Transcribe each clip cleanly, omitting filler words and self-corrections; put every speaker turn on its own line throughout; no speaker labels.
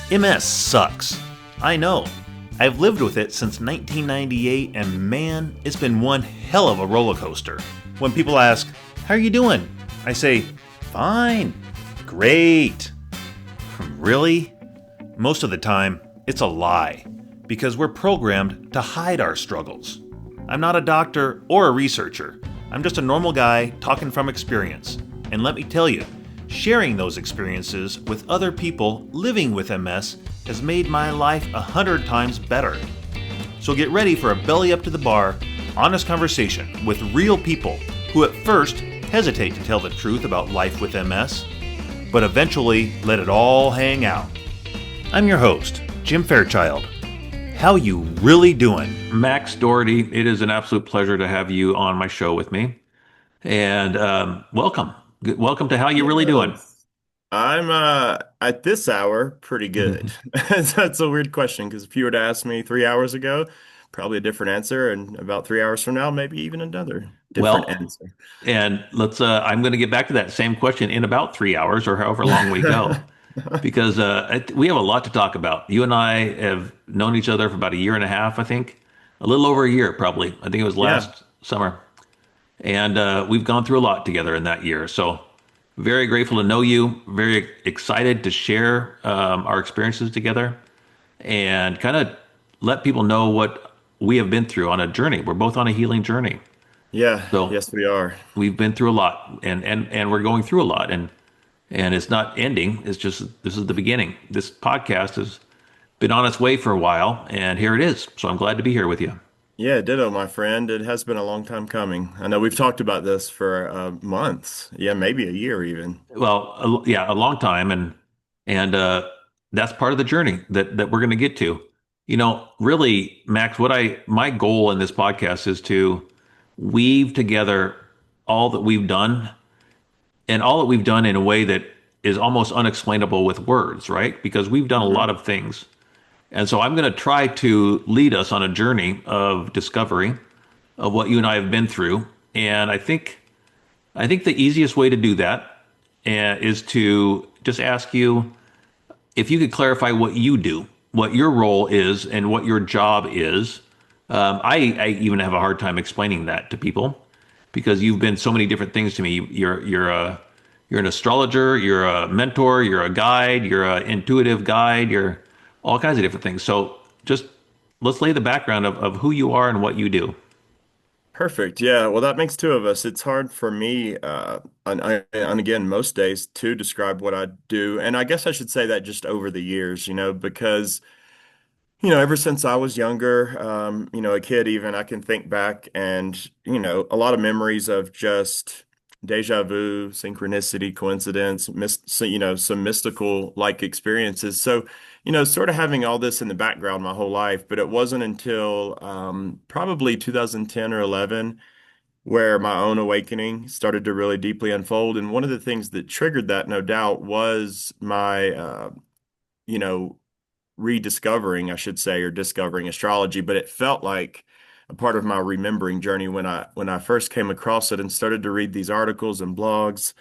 MS sucks. I know. I've lived with it since 1998, and man, it's been one hell of a roller coaster. When people ask, "How are you doing?" I say, "Fine. Great." Really? Most of the time, it's a lie, because we're programmed to hide our struggles. I'm not a doctor or a researcher. I'm just a normal guy talking from experience. And let me tell you, sharing those experiences with other people living with MS has made my life 100 times better. So get ready for a belly up to the bar, honest conversation with real people who at first hesitate to tell the truth about life with MS, but eventually let it all hang out. I'm your host, Jim Fairchild. How you really doing? Max Dougherty, it is an absolute pleasure to have you on my show with me. And welcome. Welcome to How You Really Doing.
Yes. I'm at this hour pretty good. That's a weird question because if you were to ask me 3 hours ago, probably a different answer, and about 3 hours from now, maybe even another different
Well,
answer.
and I'm going to get back to that same question in about 3 hours or however long we go, because we have a lot to talk about. You and I have known each other for about a year and a half, I think, a little over a year, probably. I think it was
Yeah,
last summer. And we've gone through a lot together in that year. So very grateful to know you, very excited to share our experiences together and kind of let people know what we have been through on a journey. We're both on a healing journey.
yeah,
So
yes, we are.
we've been through a lot and we're going through a lot and it's not ending. It's just this is the beginning. This podcast has been on its way for a while and here it is. So I'm glad to be here with you.
Yeah, ditto, my friend. It has been a long time coming. I know we've talked about this for months. Yeah, maybe a year even.
Well, yeah, a long time, and that's part of the journey that we're going to get to. Really, Max, what I my goal in this podcast is to weave together all that we've done and all that we've done in a way that is almost unexplainable with words, right? Because we've done a lot
Hmm.
of things. And so I'm going to try to lead us on a journey of discovery of what you and I have been through. And I think the easiest way to do that is to just ask you if you could clarify what you do, what your role is, and what your job is. I even have a hard time explaining that to people because you've been so many different things to me. You're an astrologer, you're a mentor, you're a guide, you're an intuitive guide, you're all kinds of different things. So just let's lay the background of who you are and what you do.
Perfect. Yeah. Well, that makes two of us. It's hard for me, and again, most days to describe what I do. And I guess I should say that just over the years, because, ever since I was younger, a kid even, I can think back and, a lot of memories of just deja vu, synchronicity, coincidence, some mystical like experiences. So, sort of having all this in the background my whole life, but it wasn't until probably 2010 or 11 where my own awakening started to really deeply unfold. And one of the things that triggered that, no doubt, was my, you know, rediscovering, I should say, or discovering astrology. But it felt like a part of my remembering journey when I first came across it and started to read these articles and blogs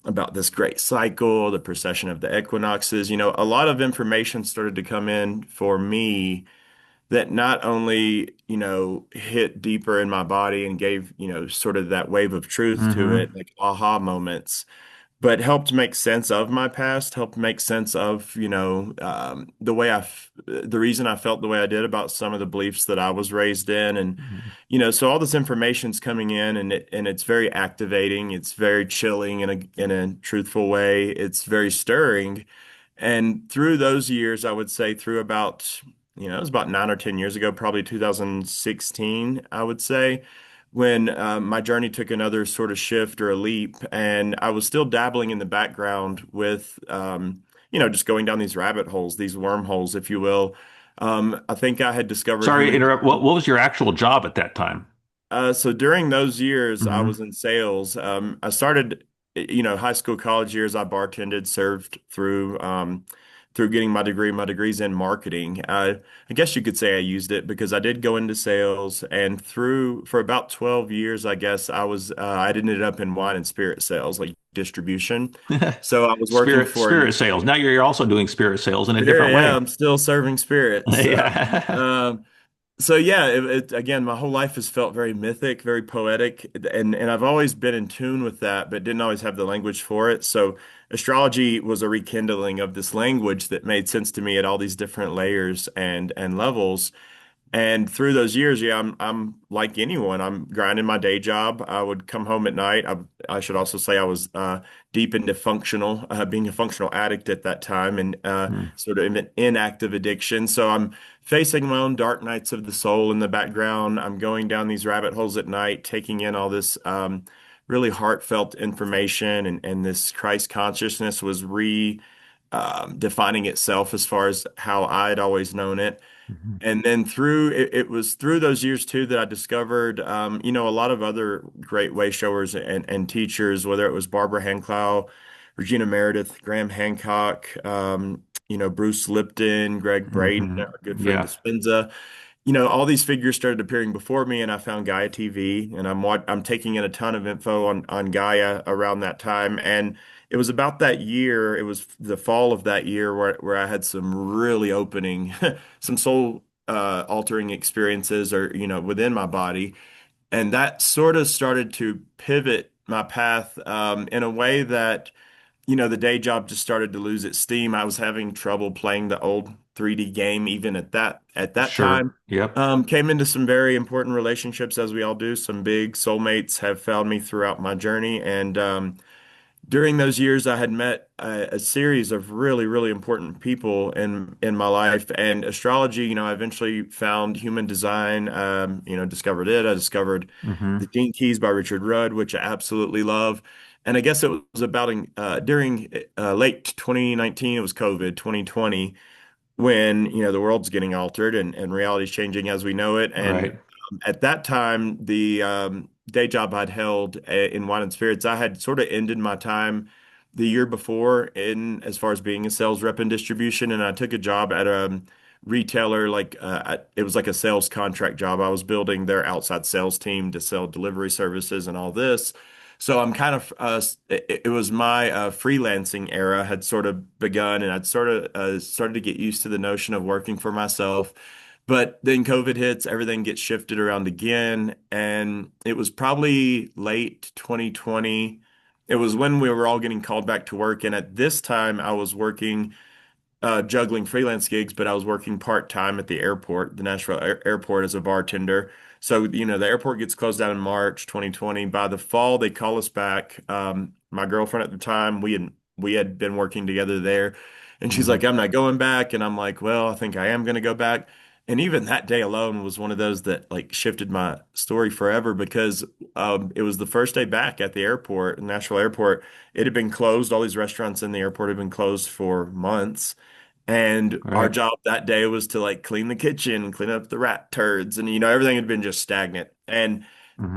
about this great cycle, the precession of the equinoxes. A lot of information started to come in for me that not only, hit deeper in my body and gave, sort of that wave of truth to
Mm-hmm.
it, like aha moments, but helped make sense of my past, helped make sense of, the reason I felt the way I did about some of the beliefs that I was raised in. And, so all this information's coming in and it's very activating. It's very chilling in a truthful way. It's very stirring. And through those years, I would say through about, it was about 9 or 10 years ago, probably 2016, I would say, when my journey took another sort of shift or a leap. And I was still dabbling in the background with, just going down these rabbit holes, these wormholes, if you will. I think I had discovered
Sorry to
human.
interrupt. What was your actual job at that time?
So during those years, I was
Mm-hmm.
in sales. I started, high school, college years. I bartended, served through getting my degree. My degree's in marketing. I guess you could say I used it because I did go into sales, and for about 12 years, I guess I'd ended up in wine and spirit sales, like distribution. So I was working for
Spirit sales. Now you're also doing spirit sales in a
sure,
different
yeah,
way.
I'm still serving spirits.
Yeah.
Um, so yeah, again, my whole life has felt very mythic, very poetic, and I've always been in tune with that, but didn't always have the language for it. So astrology was a rekindling of this language that made sense to me at all these different layers and levels. And through those years, yeah, I'm like anyone. I'm grinding my day job. I would come home at night. I should also say I was deep into being a functional addict at that time, and
Hmm.
sort of in an inactive addiction. So I'm facing my own dark nights of the soul in the background. I'm going down these rabbit holes at night, taking in all this really heartfelt information, and this Christ consciousness was re defining itself as far as how I'd always known it.
Mhm.
And then it was through those years too that I discovered, a lot of other great way showers and teachers, whether it was Barbara Hanclough, Regina Meredith, Graham Hancock, Bruce Lipton, Greg Braden,
Mhm.
our good friend
Yeah.
Dispenza. All these figures started appearing before me, and I found Gaia TV, and I'm taking in a ton of info on Gaia around that time. And it was about that year, it was the fall of that year where I had some really opening, some soul altering experiences, or within my body, and that sort of started to pivot my path in a way that the day job just started to lose its steam. I was having trouble playing the old 3D game even at that
Sure.
time.
Yep.
Came into some very important relationships, as we all do. Some big soulmates have found me throughout my journey, and during those years, I had met a series of really, really important people in my life. And astrology, I eventually found human design, discovered it. I discovered the
Hmm.
Gene Keys by Richard Rudd, which I absolutely love. And I guess it was about during late 2019, it was COVID, 2020, when the world's getting altered and reality's changing as we know it. And
Right.
at that time, the day job I'd held in wine and spirits, I had sort of ended my time the year before in as far as being a sales rep in distribution, and I took a job at a retailer. Like it was like a sales contract job. I was building their outside sales team to sell delivery services and all this. So I'm kind of it was my freelancing era had sort of begun, and I'd sort of started to get used to the notion of working for myself. But then COVID hits, everything gets shifted around again, and it was probably late 2020. It was when we were all getting called back to work, and at this time I was working juggling freelance gigs, but I was working part-time at the airport, the Nashville airport as a bartender. So, the airport gets closed down in March 2020. By the fall, they call us back. My girlfriend at the time, we had been working together there, and she's
Hmm.
like, "I'm not going back." And I'm like, "Well, I think I am going to go back." And even that day alone was one of those that like shifted my story forever, because it was the first day back at the airport, Nashville airport. It had been closed. All these restaurants in the airport had been closed for months. And our
Right.
job that day was to like clean the kitchen, clean up the rat turds, and everything had been just stagnant. And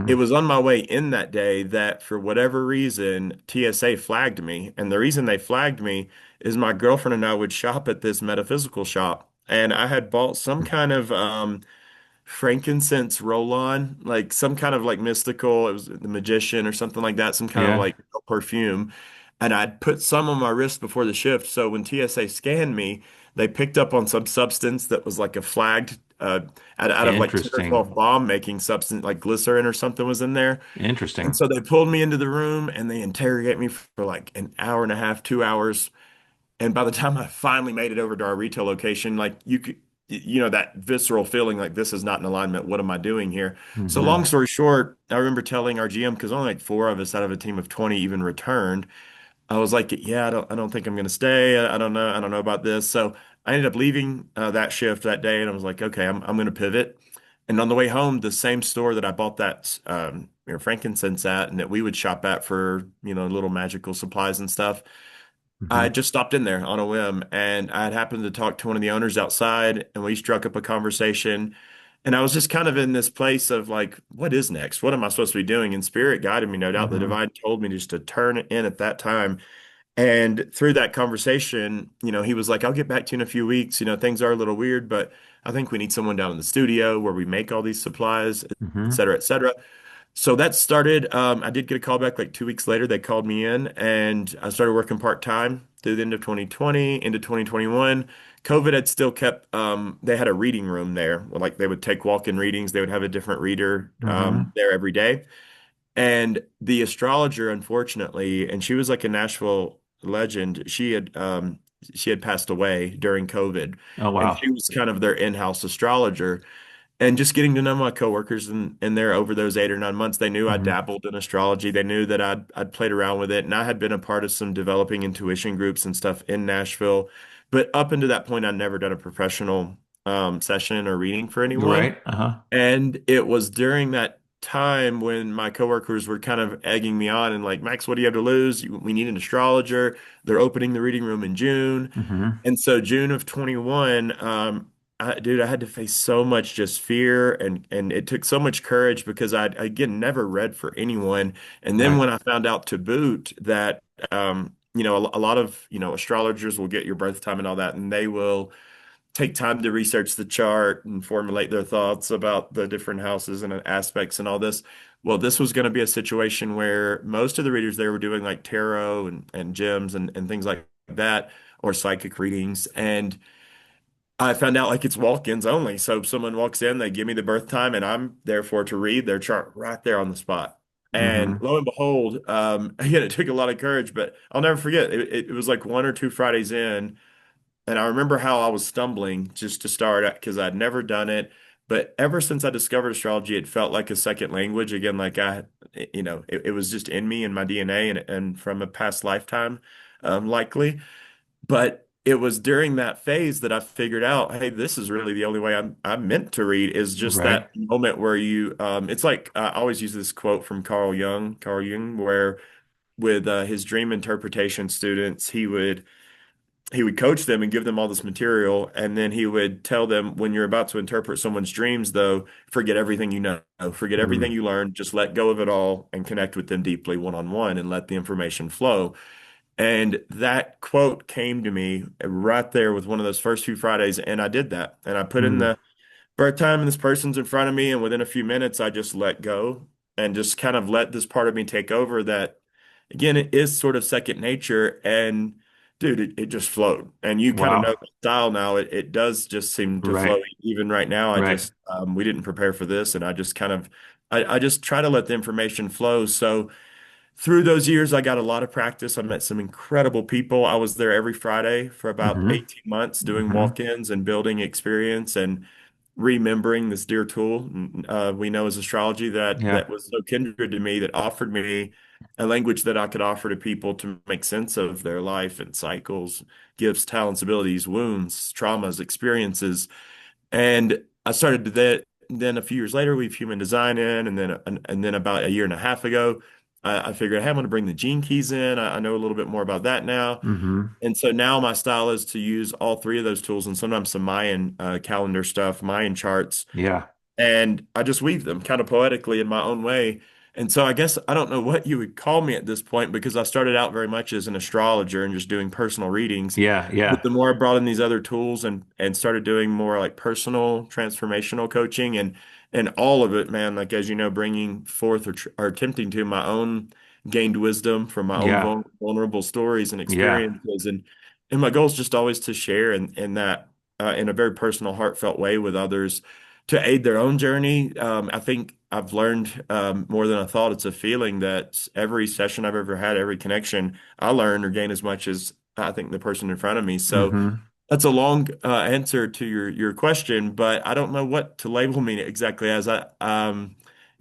it
Hmm.
was on my way in that day that for whatever reason, TSA flagged me. And the reason they flagged me is my girlfriend and I would shop at this metaphysical shop. And I had bought some kind of frankincense roll-on, like some kind of like mystical, it was the magician or something like that, some kind of
Yeah.
like perfume. And I'd put some on my wrist before the shift. So when TSA scanned me, they picked up on some substance that was like a flagged out of like 10 or 12
Interesting.
bomb making substance, like glycerin or something was in there. And
Interesting.
so they pulled me into the room and they interrogate me for like an hour and a half, 2 hours. And by the time I finally made it over to our retail location, like that visceral feeling like this is not in alignment. What am I doing here? So long
Hmm.
story short, I remember telling our GM, because only like four of us out of a team of 20 even returned. I was like, yeah, I don't think I'm going to stay. I don't know about this. So I ended up leaving that shift that day, and I was like, okay, I'm going to pivot. And on the way home, the same store that I bought that frankincense at, and that we would shop at for little magical supplies and stuff. I
Hmm.
just stopped in there on a whim, and I had happened to talk to one of the owners outside, and we struck up a conversation. And I was just kind of in this place of like, what is next? What am I supposed to be doing? And Spirit guided me, no doubt. The
Hmm.
divine told me just to turn it in at that time. And through that conversation, he was like, I'll get back to you in a few weeks. Things are a little weird, but I think we need someone down in the studio where we make all these supplies, et
Hmm.
cetera, et cetera. So that started, I did get a call back like 2 weeks later. They called me in and I started working part-time through the end of 2020 into 2021. COVID had still kept, they had a reading room there. Like they would take walk-in readings. They would have a different reader
Hmm.
there every day. And the astrologer, unfortunately, and she was like a Nashville legend, she had passed away during COVID.
Oh,
And she
wow.
was kind of their in-house astrologer. And just getting to know my coworkers in there over those 8 or 9 months, they knew I
Hmm.
dabbled in astrology. They knew that I'd played around with it, and I had been a part of some developing intuition groups and stuff in Nashville. But up until that point, I'd never done a professional session or reading for anyone.
Right. Uh-huh.
And it was during that time when my coworkers were kind of egging me on and like, Max, what do you have to lose? We need an astrologer. They're opening the reading room in June.
Hmm.
And so June of 21, dude, I had to face so much just fear and it took so much courage because I'd again never read for anyone. And then
Right.
when I found out to boot that a lot of astrologers will get your birth time and all that, and they will take time to research the chart and formulate their thoughts about the different houses and aspects and all this. Well, this was going to be a situation where most of the readers there were doing like tarot and gems and things like that, or psychic readings. And I found out like it's walk-ins only. So if someone walks in, they give me the birth time, and I'm therefore to read their chart right there on the spot. And
Hmm.
lo and behold, again, it took a lot of courage, but I'll never forget. It was like 1 or 2 Fridays in. And I remember how I was stumbling just to start because I'd never done it. But ever since I discovered astrology, it felt like a second language. Again, like it was just in me and my DNA and from a past lifetime, likely. But it was during that phase that I figured out, hey, this is really the only way I'm meant to read is just
Right.
that moment where it's like I always use this quote from Carl Jung, where with his dream interpretation students, he would coach them and give them all this material, and then he would tell them when you're about to interpret someone's dreams, though, forget everything you know, forget everything
Mm.
you learned, just let go of it all and connect with them deeply one on one and let the information flow. And that quote came to me right there with one of those first few Fridays, and I did that. And I put in
Mm.
the birth time and this person's in front of me, and within a few minutes, I just let go and just kind of let this part of me take over that, again, it is sort of second nature. And dude, it just flowed. And you kind of know
Wow.
the style now. It does just seem to flow.
Right.
Even right now,
Right.
we didn't prepare for this, and I just kind of, I just try to let the information flow. So through those years, I got a lot of practice. I met some incredible people. I was there every Friday for about
Hmm.
18 months doing
Hmm.
walk-ins and building experience and remembering this dear tool we know as astrology that
Yeah.
was so kindred to me, that offered me a language that I could offer to people to make sense of their life and cycles, gifts, talents, abilities, wounds, traumas, experiences. And I started to that. Then a few years later, we've human design in, and then about a year and a half ago, I figured, hey, I'm going to bring the gene keys in. I know a little bit more about that now.
Hmm.
And so now my style is to use all three of those tools and sometimes some Mayan calendar stuff, Mayan charts,
Yeah.
and I just weave them kind of poetically in my own way. And so I guess I don't know what you would call me at this point because I started out very much as an astrologer and just doing personal readings.
Yeah.
But
Yeah.
the more I brought in these other tools and started doing more like personal transformational coaching and all of it, man, like as you know, bringing forth or attempting to my own gained wisdom from my own
Yeah.
vulnerable stories and
Yeah.
experiences, and my goal is just always to share in that in a very personal, heartfelt way with others to aid their own journey. I think I've learned more than I thought. It's a feeling that every session I've ever had, every connection, I learn or gain as much as I think the person in front of me. So
Hmm.
that's a long answer to your question, but I don't know what to label me exactly as.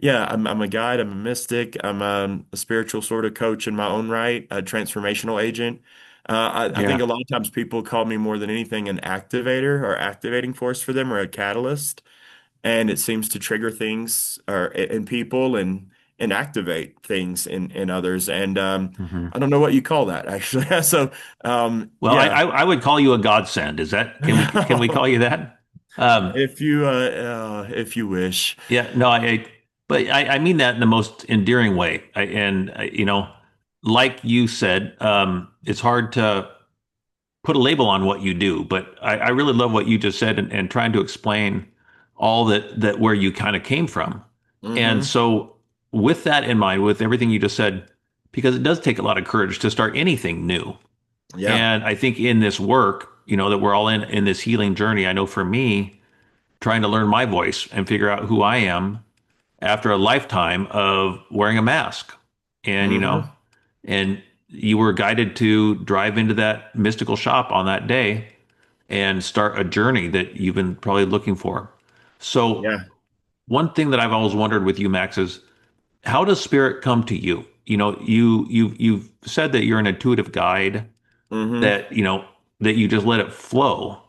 Yeah, I'm a guide, I'm a mystic, I'm a spiritual sort of coach in my own right, a transformational agent. I think a
Yeah.
lot of times people call me more than anything an activator or activating force for them or a catalyst, and it seems to trigger things or in people and activate things in others. And
Hmm.
I don't know what you call that actually. So
Well, I,
yeah.
I I would call you a godsend. Is that, can we call you that? Um,
If you wish.
yeah, no, but I mean that in the most endearing way. Like you said, it's hard to put a label on what you do, but I really love what you just said and trying to explain all that where you kind of came from. And
Hmm.
so with that in mind, with everything you just said, because it does take a lot of courage to start anything new.
Yeah.
And I think in this work, that we're all in this healing journey, I know for me, trying to learn my voice and figure out who I am after a lifetime of wearing a mask. And,
Hmm.
and you were guided to drive into that mystical shop on that day and start a journey that you've been probably looking for. So,
Yeah.
one thing that I've always wondered with you, Max, is how does spirit come to you? You've said that you're an intuitive guide,
Hmm.
that you just let it flow.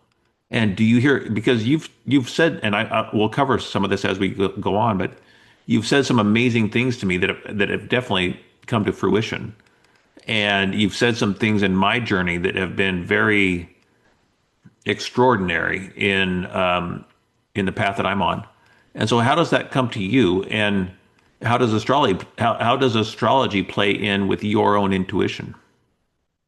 And do you hear, because you've said, and I will cover some of this as we go on, but you've said some amazing things to me that have definitely come to fruition. And you've said some things in my journey that have been very extraordinary in the path that I'm on. And so, how does that come to you? And how does astrology play in with your own intuition?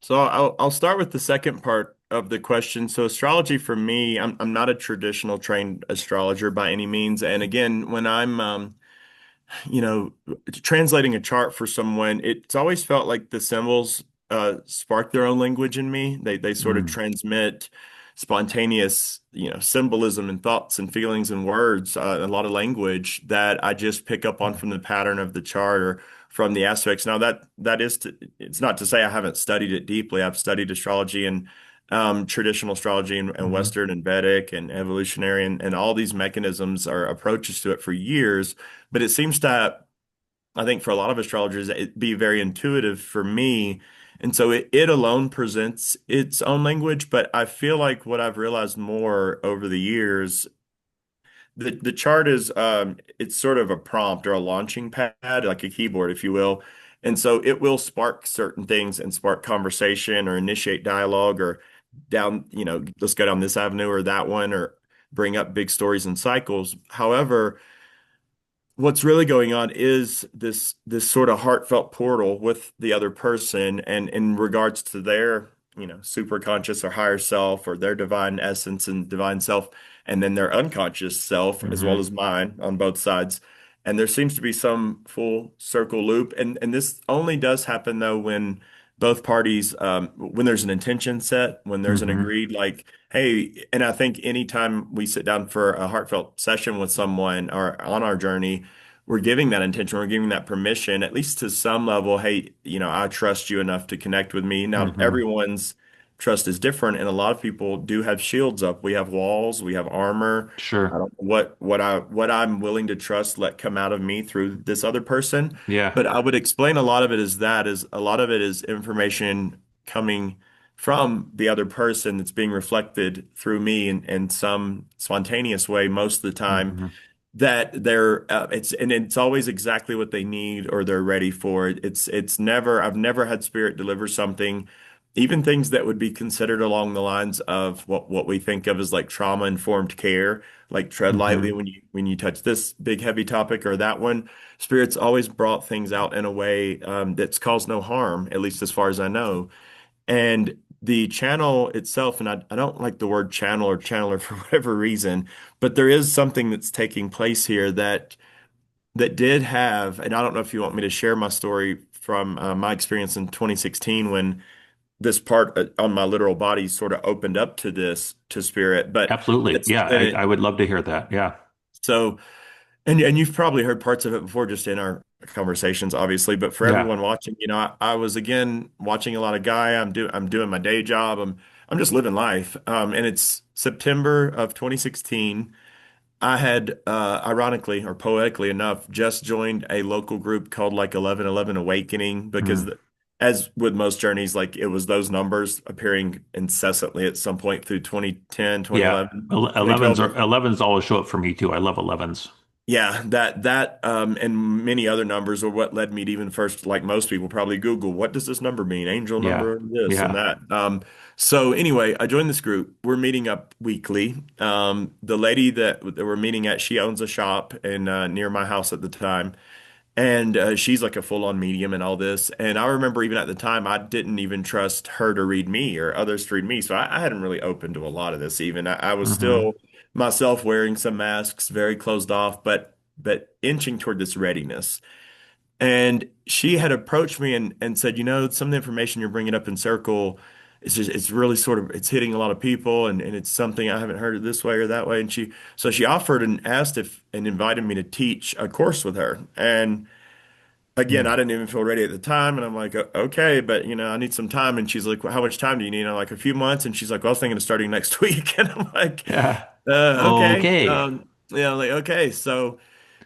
So I'll start with the second part of the question. So astrology for me, I'm not a traditional trained astrologer by any means. And again, when I'm you know, translating a chart for someone, it's always felt like the symbols spark their own language in me. They sort of
Mm,
transmit spontaneous, symbolism and thoughts and feelings and words, a lot of language that I just pick up on from the pattern of the chart or from the aspects. Now it's not to say I haven't studied it deeply. I've studied astrology and traditional astrology and
mhm,
Western and Vedic and evolutionary and all these mechanisms or approaches to it for years. But it seems to, I think for a lot of astrologers, it be very intuitive for me. And so it alone presents its own language. But I feel like what I've realized more over the years, the chart is it's sort of a prompt or a launching pad, like a keyboard, if you will. And so it will spark certain things and spark conversation or initiate dialogue or down, let's go down this avenue or that one or bring up big stories and cycles. However, what's really going on is this sort of heartfelt portal with the other person and in regards to their super conscious or higher self or their divine essence and divine self and then their unconscious self as well
mhm,
as mine on both sides, and there seems to be some full circle loop, and this only does happen though when both parties when there's an intention set, when there's an
mhm,
agreed like, hey, and I think anytime we sit down for a heartfelt session with someone or on our journey, we're giving that intention, we're giving that permission, at least to some level. Hey, I trust you enough to connect with me. Now,
mhm.
everyone's trust is different, and a lot of people do have shields up. We have walls, we have armor. I
Sure.
don't know what I'm willing to trust let come out of me through this other person.
Yeah.
But I would explain a lot of it is a lot of it is information coming from the other person that's being reflected through me in some spontaneous way most of the time,
Mhm,
that it's always exactly what they need or they're ready for. It's never, I've never had spirit deliver something, even things that would be considered along the lines of what we think of as like trauma informed care, like tread lightly
mhm,
when you touch this big heavy topic or that one. Spirits always brought things out in a way that's caused no harm, at least as far as I know. And the channel itself, and I don't like the word channel or channeler for whatever reason, but there is something that's taking place here that did have, and I don't know if you want me to share my story from my experience in 2016 when this part on my literal body sort of opened up to this to spirit, but
absolutely.
it's
Yeah,
and
I would love to hear that. Yeah.
so and you've probably heard parts of it before just in our conversations, obviously. But for
Yeah.
everyone watching, I was again watching a lot of Gaia. I'm doing my day job. I'm just living life. And it's September of 2016. I had, ironically or poetically enough, just joined a local group called like 1111 Awakening because,
Mm.
as with most journeys, like it was those numbers appearing incessantly at some point through 2010,
Yeah.
2011,
11s
2012.
are 11s always show up for me too. I love 11s.
Yeah, that and many other numbers are what led me to even first, like most people, probably Google, what does this number mean? Angel
Yeah.
number, this and
Yeah.
that. So anyway, I joined this group. We're meeting up weekly. The lady that we're meeting at, she owns a shop in near my house at the time. And she's like a full-on medium and all this. And I remember even at the time, I didn't even trust her to read me or others to read me. So I hadn't really opened to a lot of this even. I was
Hmm.
still myself wearing some masks, very closed off, but inching toward this readiness. And she had approached me and said, some of the information you're bringing up in Circle, it's really sort of, it's hitting a lot of people, and it's something I haven't heard it this way or that way. And so she offered and asked if, and invited me to teach a course with her. And again, I didn't even feel ready at the time. And I'm like, Okay, but I need some time." And she's like, "Well, how much time do you need?" And I'm like, "A few months." And she's like, "Well, I was thinking of starting next week." And I'm like,
Yeah.
Okay.
Okay.
Yeah, I'm like, okay. So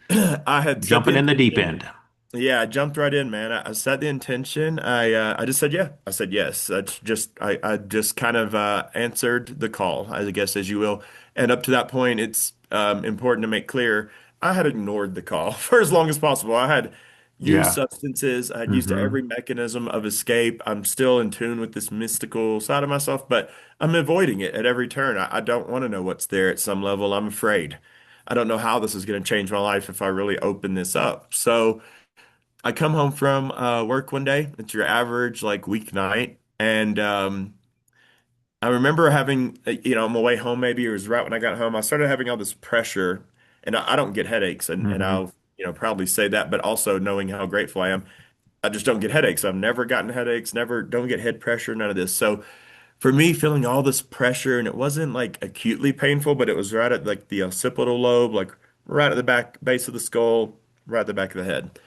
I had set the
Jumping in the deep
intention.
end.
Yeah, I jumped right in, man. I set the intention. I just said yeah. I said yes. I just kind of answered the call, I guess, as you will. And up to that point, it's important to make clear I had ignored the call for as long as possible. I had used
Yeah.
substances. I had used
Hmm.
every mechanism of escape. I'm still in tune with this mystical side of myself, but I'm avoiding it at every turn. I don't want to know what's there at some level. I'm afraid. I don't know how this is going to change my life if I really open this up. So. I come home from work one day. It's your average like weeknight, and I remember having, on my way home, maybe it was right when I got home. I started having all this pressure, and I don't get headaches, and
Hmm.
I'll probably say that, but also knowing how grateful I am, I just don't get headaches. I've never gotten headaches, never don't get head pressure, none of this. So for me, feeling all this pressure, and it wasn't like acutely painful, but it was right at like the occipital lobe, like right at the back base of the skull, right at the back of the head,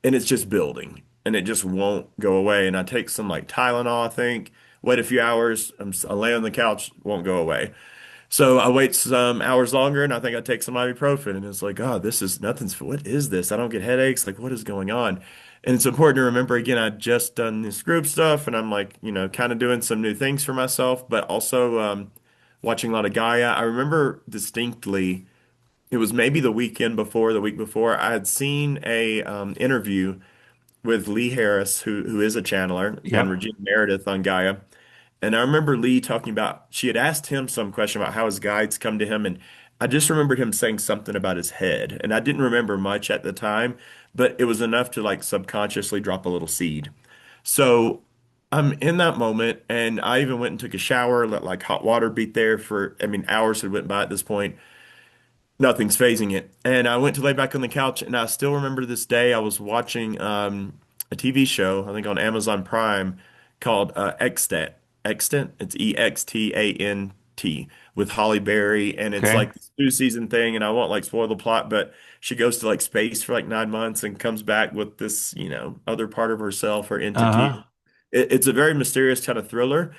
and it's just building and it just won't go away. And I take some like Tylenol, I think, wait a few hours, I lay on the couch, won't go away. So I wait some hours longer and I think I take some ibuprofen and it's like, oh, this is nothing's, what is this? I don't get headaches. Like, what is going on? And it's important to remember again, I just done this group stuff and I'm like, kind of doing some new things for myself, but also watching a lot of Gaia. I remember distinctly it was maybe the week before, I had seen a interview with Lee Harris, who is a channeler, and
Yep.
Regina Meredith on Gaia. And I remember Lee talking about, she had asked him some question about how his guides come to him. And I just remembered him saying something about his head. And I didn't remember much at the time, but it was enough to like subconsciously drop a little seed. So I'm in that moment, and I even went and took a shower, let like hot water beat there for, I mean, hours had went by at this point. Nothing's phasing it. And I went to lay back on the couch, and I still remember this day. I was watching a TV show, I think on Amazon Prime, called Extant. Extant. It's Extant with Holly Berry, and it's
Okay.
like this 2 season thing. And I won't like spoil the plot, but she goes to like space for like 9 months and comes back with this, other part of herself or entity.
Uh-huh.
It's a very mysterious kind of thriller.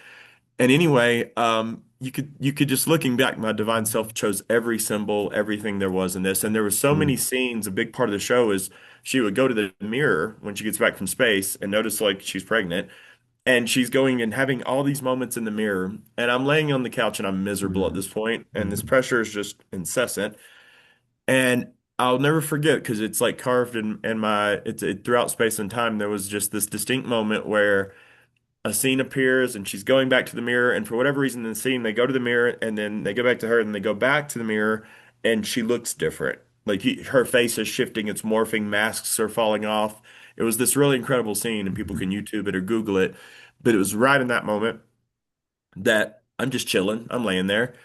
And anyway, you could just looking back, my divine self chose every symbol, everything there was in this, and there were so many
Mm.
scenes. A big part of the show is she would go to the mirror when she gets back from space and notice like she's pregnant, and she's going and having all these moments in the mirror. And I'm laying on the couch and I'm miserable at
Mm.
this point, and this
Mm.
pressure is just incessant. And I'll never forget because it's like carved in my throughout space and time. There was just this distinct moment where a scene appears and she's going back to the mirror, and for whatever reason in the scene they go to the mirror and then they go back to her and they go back to the mirror, and she looks different, like her face is shifting, it's morphing, masks are falling off. It was this really incredible scene, and people can YouTube it or Google it, but it was right in that moment that I'm just chilling, I'm laying there,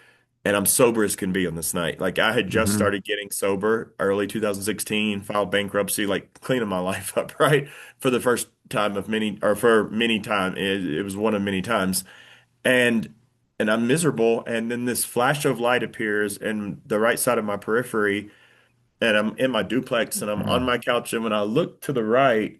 and I'm sober as can be on this night. Like I had just
Hmm.
started getting sober early 2016, filed bankruptcy, like cleaning my life up, right? For the first time of many, or for many time. It was one of many times. And I'm miserable. And then this flash of light appears in the right side of my periphery, and I'm in my duplex and I'm on
Mm.
my couch. And when I look to the right,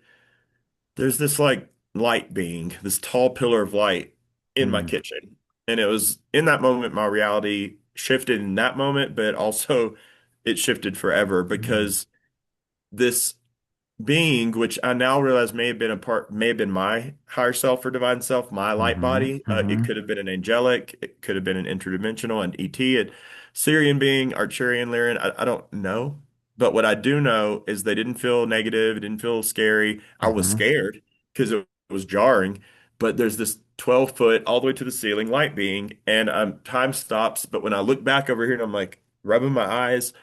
there's this like light being, this tall pillar of light in my
Mm.
kitchen. And it was in that moment my reality shifted in that moment, but also it shifted forever
Mm.
because this being, which I now realize may have been my higher self or divine self, my light
Hmm.
body. It
Hmm.
could have been an angelic, it could have been an interdimensional, an ET, a Syrian being, Arcturian, Lyrian. I don't know. But what I do know is they didn't feel negative, it didn't feel scary. I was
Hmm.
scared because it was jarring. But there's this 12-foot all the way to the ceiling light being, and time stops. But when I look back over here and I'm like rubbing my eyes,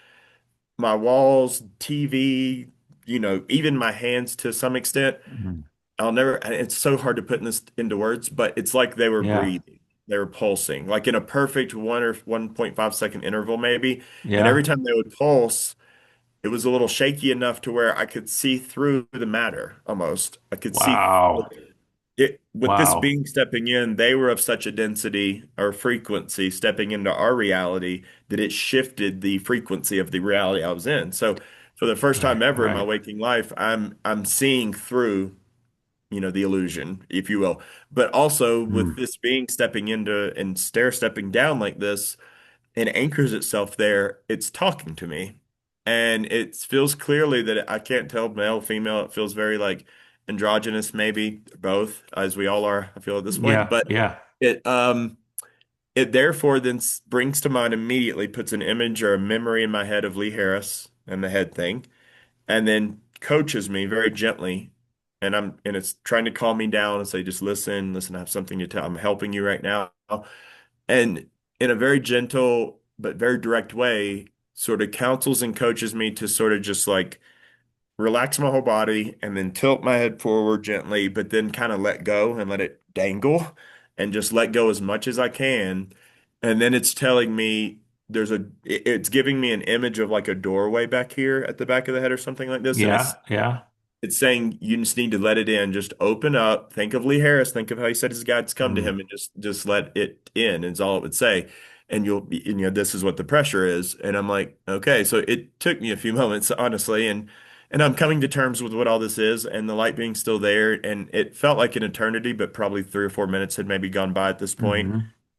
my walls, TV, even my hands to some extent.
Mm.
I'll never, it's so hard to put this into words, but it's like they were
Yeah.
breathing. They were pulsing, like in a perfect 1 or 1.5 second interval, maybe. And every
Yeah.
time they would pulse, it was a little shaky enough to where I could see through the matter almost. I could see
Wow.
it with this
Wow.
being stepping in, they were of such a density or frequency stepping into our reality that it shifted the frequency of the reality I was in. So for the first
Right.
time ever in my
Right.
waking life, I'm seeing through, the illusion, if you will. But also with
Mm.
this being stepping into and stair stepping down like this, and anchors itself there, it's talking to me. And it feels clearly that I can't tell male, female. It feels very like androgynous, maybe both, as we all are, I feel at this point.
Yeah.
But
Yeah.
it it therefore then brings to mind immediately, puts an image or a memory in my head of Lee Harris and the head thing, and then coaches me very gently. And it's trying to calm me down and say, just listen, listen, I have something to tell. I'm helping you right now. And in a very gentle but very direct way, sort of counsels and coaches me to sort of just like relax my whole body and then tilt my head forward gently, but then kind of let go and let it dangle and just let go as much as I can. And then it's telling me it's giving me an image of like a doorway back here at the back of the head or something like this. And
Yeah. Yeah.
it's saying you just need to let it in. Just open up. Think of Lee Harris. Think of how he said his guides come to
Mm.
him, and just let it in. Is all it would say. And this is what the pressure is. And I'm like, okay. So it took me a few moments, honestly, and I'm coming to terms with what all this is, and the light being still there, and it felt like an eternity, but probably 3 or 4 minutes had maybe gone by at this point.
Hmm.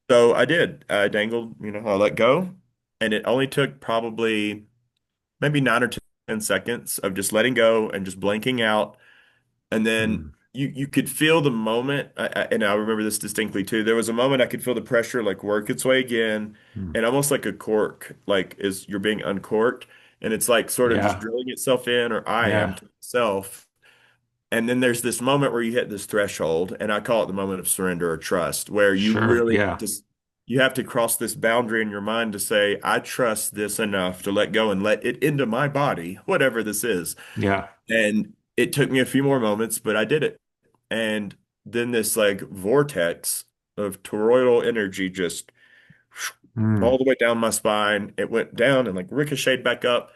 So I did. I dangled. I let go, and it only took probably maybe 9 or 10 seconds of just letting go and just blanking out. And then
Mm.
you could feel the moment, and I remember this distinctly too. There was a moment I could feel the pressure like work its way again,
Mm.
and almost like a cork, like is you're being uncorked, and it's like sort of just
Yeah.
drilling itself in, or I am
Yeah.
to myself. And then there's this moment where you hit this threshold, and I call it the moment of surrender or trust, where you
Sure.
really
Yeah.
just you have to cross this boundary in your mind to say, I trust this enough to let go and let it into my body, whatever this is.
Yeah.
And it took me a few more moments, but I did it. And then this like vortex of toroidal energy just all
Mm.
the way down my spine. It went down and like ricocheted back up.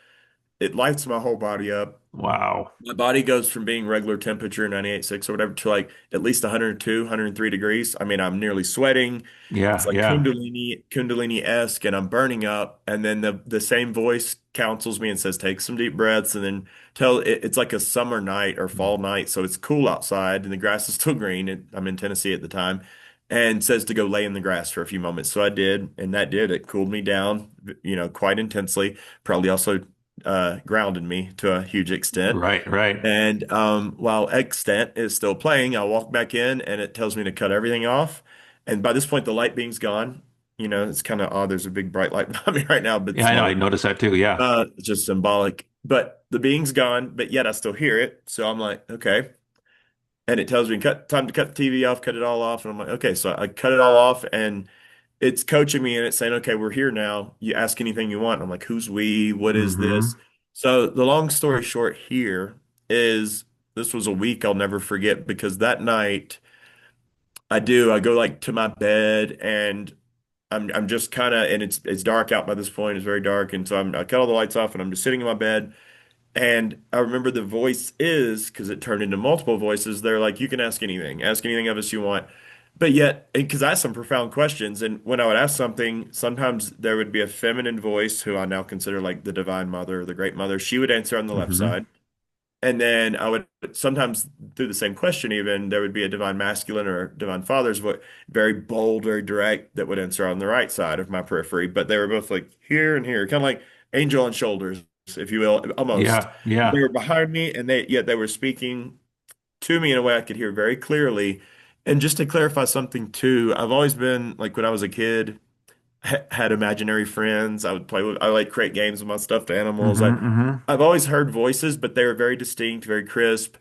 It lights my whole body up.
Wow.
My body goes from being regular temperature, 98.6 or whatever, to like at least 102, 103 degrees. I mean, I'm nearly sweating. It's
Yeah.
like
Yeah.
Kundalini-esque, and I'm burning up. And then the same voice counsels me and says, take some deep breaths, and then it's like a summer night or
Mm.
fall night. So it's cool outside and the grass is still green. And I'm in Tennessee at the time, and says to go lay in the grass for a few moments. So I did, and that did. It cooled me down, quite intensely. Probably also grounded me to a huge extent.
Right. Right.
And while extent is still playing, I walk back in and it tells me to cut everything off. And by this point, the light beam's gone. It's kind of odd. There's a big bright light behind me right now, but
Yeah. I know. I
small.
noticed that too. Yeah.
It's just symbolic. But the being's gone, but yet I still hear it. So I'm like, okay. And it tells me time to cut the TV off, cut it all off. And I'm like, okay. So I cut it all off, and it's coaching me and it's saying, okay, we're here now. You ask anything you want. I'm like, who's we? What is this?
Hmm.
So the long story short here is this was a week I'll never forget, because that night I go like to my bed, and I'm just kind of, and it's dark out by this point. It's very dark. And so I cut all the lights off and I'm just sitting in my bed. And I remember the voice is, because it turned into multiple voices, they're like, you can ask anything of us you want. But yet, because I asked some profound questions, and when I would ask something, sometimes there would be a feminine voice who I now consider like the divine mother, the great mother. She would answer on the left
Hmm.
side. And then I would sometimes, through the same question, even there would be a divine masculine or divine father's voice, very bold, very direct, that would answer on the right side of my periphery. But they were both like here and here, kind of like angel on shoulders, if you will, almost.
Yeah.
They
Yeah.
were behind me, and yet they were speaking to me in a way I could hear very clearly. And just to clarify something too, I've always been like, when I was a kid, had imaginary friends. I like create games with my stuffed animals.
Hmm. Hmm.
I've always heard voices, but they were very distinct, very crisp,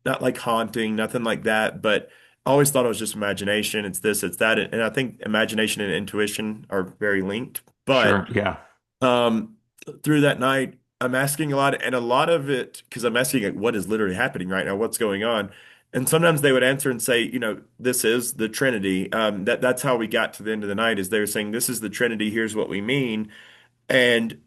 not like haunting, nothing like that. But I always thought it was just imagination. It's this, it's that. And I think imagination and intuition are very linked. But
Sure. Yeah.
um, through that night, I'm asking a lot, and a lot of it, because I'm asking like, what is literally happening right now? What's going on? And sometimes they would answer and say, this is the Trinity. That's how we got to the end of the night, is they were saying, this is the Trinity. Here's what we mean. And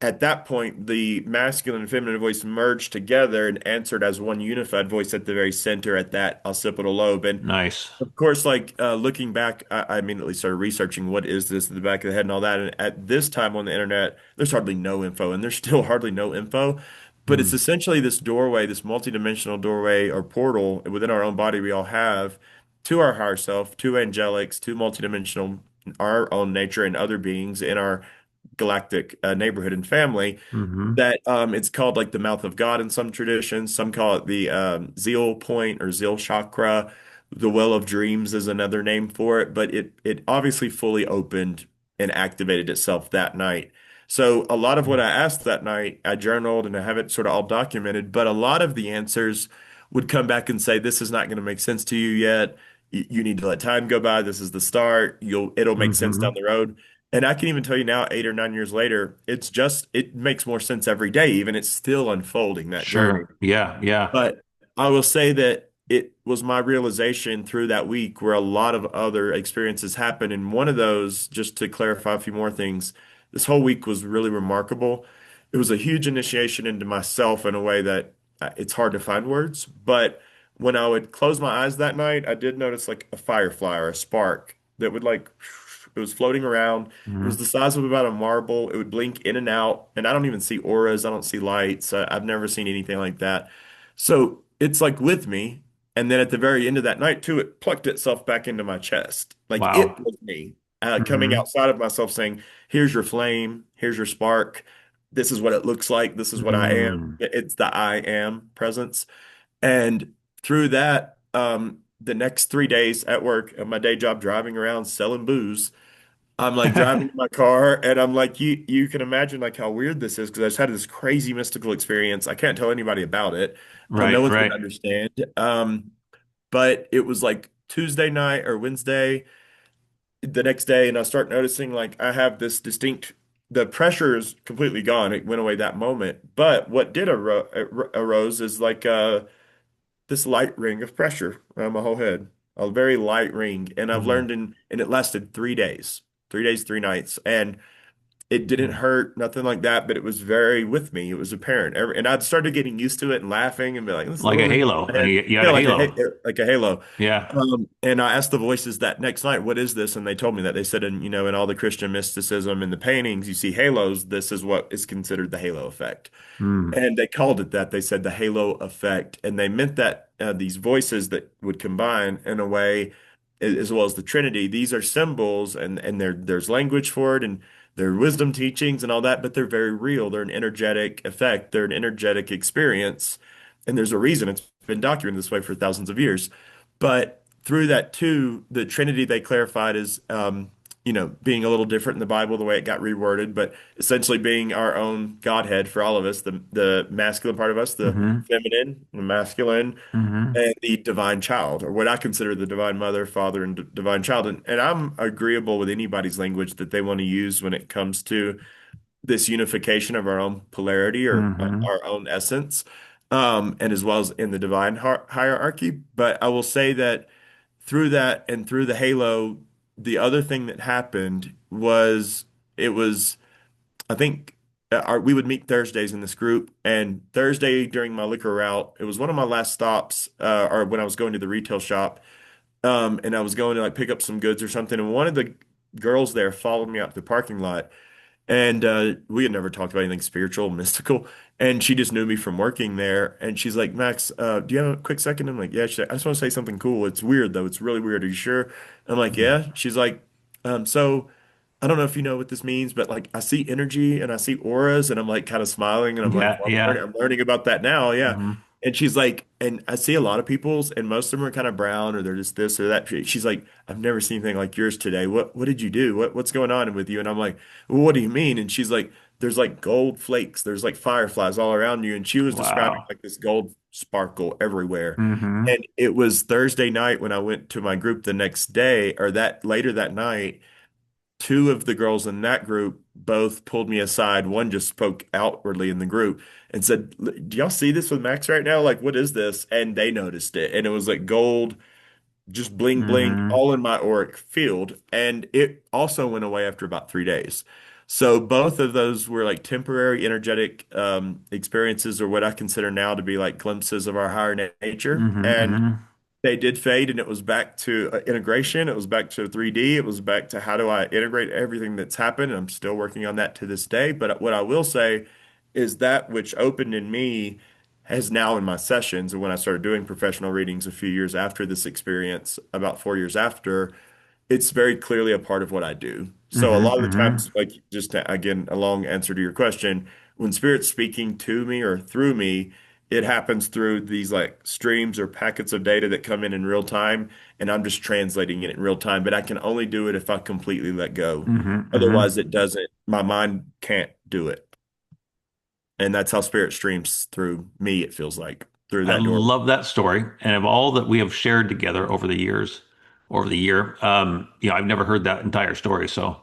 at that point, the masculine and feminine voice merged together and answered as one unified voice at the very center at that occipital lobe. And
Nice.
of course, like looking back, I immediately started researching what is this at the back of the head and all that. And at this time on the internet, there's hardly no info, and there's still hardly no info. But it's
Mm.
essentially this doorway, this multidimensional doorway or portal within our own body we all have to our higher self, to angelics, to multidimensional, our own nature and other beings in our galactic neighborhood and family
Hmm.
that it's called like the mouth of God in some traditions. Some call it the zeal point or zeal chakra. The well of dreams is another name for it, but it obviously fully opened and activated itself that night. So a lot of what I asked that night, I journaled and I have it sort of all documented, but a lot of the answers would come back and say, this is not going to make sense to you yet. You need to let time go by. This is the start. It'll make sense down
Hmm.
the road. And I can even tell you now, 8 or 9 years later, it makes more sense every day, even it's still unfolding that journey.
Sure. Yeah. Yeah.
But I will say that it was my realization through that week where a lot of other experiences happened. And one of those, just to clarify a few more things, this whole week was really remarkable. It was a huge initiation into myself in a way that it's hard to find words. But when I would close my eyes that night, I did notice like a firefly or a spark that would like, it was floating around. It was
Hmm.
the size of about a marble. It would blink in and out. And I don't even see auras. I don't see lights. I've never seen anything like that. So it's like with me. And then at the very end of that night, too, it plucked itself back into my chest. Like it
Wow.
was me coming
Hmm.
outside of myself saying, here's your flame, here's your spark. This is what it looks like. This is what I am.
Mm.
It's the I am presence. And through that, the next 3 days at work at my day job, driving around selling booze, I'm like driving in my car and I'm like, you can imagine like how weird this is because I just had this crazy mystical experience. I can't tell anybody about it. No
Right.
one's gonna
Right.
understand. But it was like Tuesday night or Wednesday, the next day, and I start noticing like I have this distinct, the pressure is completely gone. It went away that moment. But what did arose is like this light ring of pressure around my whole head, a very light ring. And I've
Mm.
learned and it lasted 3 days, 3 days, 3 nights. And it didn't
Mm.
hurt, nothing like that, but it was very with me. It was apparent. And I'd started getting used to it and laughing and be like, this
Like a
little ring in
halo.
my head.
You had
Yeah,
a halo.
like a halo.
Yeah.
And I asked the voices that next night, what is this? And they told me that they said, in all the Christian mysticism and the paintings, you see halos. This is what is considered the halo effect.
Mm.
And they called it that. They said the halo effect. And they meant that these voices that would combine in a way, as well as the Trinity, these are symbols and there's language for it and there are wisdom teachings and all that, but they're very real. They're an energetic effect, they're an energetic experience. And there's a reason it's been documented this way for thousands of years. But through that too, the Trinity they clarified is being a little different in the Bible, the way it got reworded, but essentially being our own Godhead for all of us, the masculine part of us, the
Hmm.
feminine, the masculine,
Hmm.
and the divine child, or what I consider the divine mother, father, and divine child. And I'm agreeable with anybody's language that they want to use when it comes to this unification of our own polarity or
Hmm.
our own essence, and as well as in the divine hierarchy. But I will say that through that and through the halo, the other thing that happened was it was, I think, we would meet Thursdays in this group, and Thursday during my liquor route, it was one of my last stops, or when I was going to the retail shop, and I was going to like pick up some goods or something, and one of the girls there followed me out to the parking lot. And we had never talked about anything spiritual, mystical. And she just knew me from working there. And she's like, Max, do you have a quick second? I'm like, yeah. She's like, I just want to say something cool. It's weird, though. It's really weird. Are you sure? I'm like, yeah. She's like, so I don't know if you know what this means, but like I see energy and I see auras. And I'm like kind of smiling. And I'm like,
Yeah.
well,
Yeah.
I'm learning about that now. Yeah.
Hmm.
And she's like, and I see a lot of people's, and most of them are kind of brown or they're just this or that. She's like, I've never seen anything like yours today. What did you do? What's going on with you? And I'm like, well, what do you mean? And she's like, there's like gold flakes, there's like fireflies all around you. And she was describing
Wow.
like this gold sparkle everywhere.
Hmm.
And it was Thursday night when I went to my group the next day, or that later that night, two of the girls in that group both pulled me aside. One just spoke outwardly in the group and said, do y'all see this with Max right now? Like, what is this? And they noticed it. And it was like gold. just bling bling
Mm-hmm.
all in my auric field. And it also went away after about 3 days. So both of those were like temporary energetic experiences, or what I consider now to be like glimpses of our higher nature.
Mm-hmm.
And
Mm-hmm.
they did fade, and it was back to integration. It was back to 3D. It was back to how do I integrate everything that's happened. And I'm still working on that to this day. But what I will say is that which opened in me has now in my sessions. And when I started doing professional readings a few years after this experience, about 4 years after, it's very clearly a part of what I do. So a
Mm-hmm.
lot of the
Mm-hmm.
times, like just again, a long answer to your question, when spirit's speaking to me or through me, it happens through these like streams or packets of data that come in real time, and I'm just translating it in real time. But I can only do it if I completely let go.
Mm-hmm. Mm-hmm.
Otherwise, it doesn't, my mind can't do it. And that's how spirit streams through me, it feels like, through
I
that door.
love that story. And of all that we have shared together over the years, over the year, I've never heard that entire story. So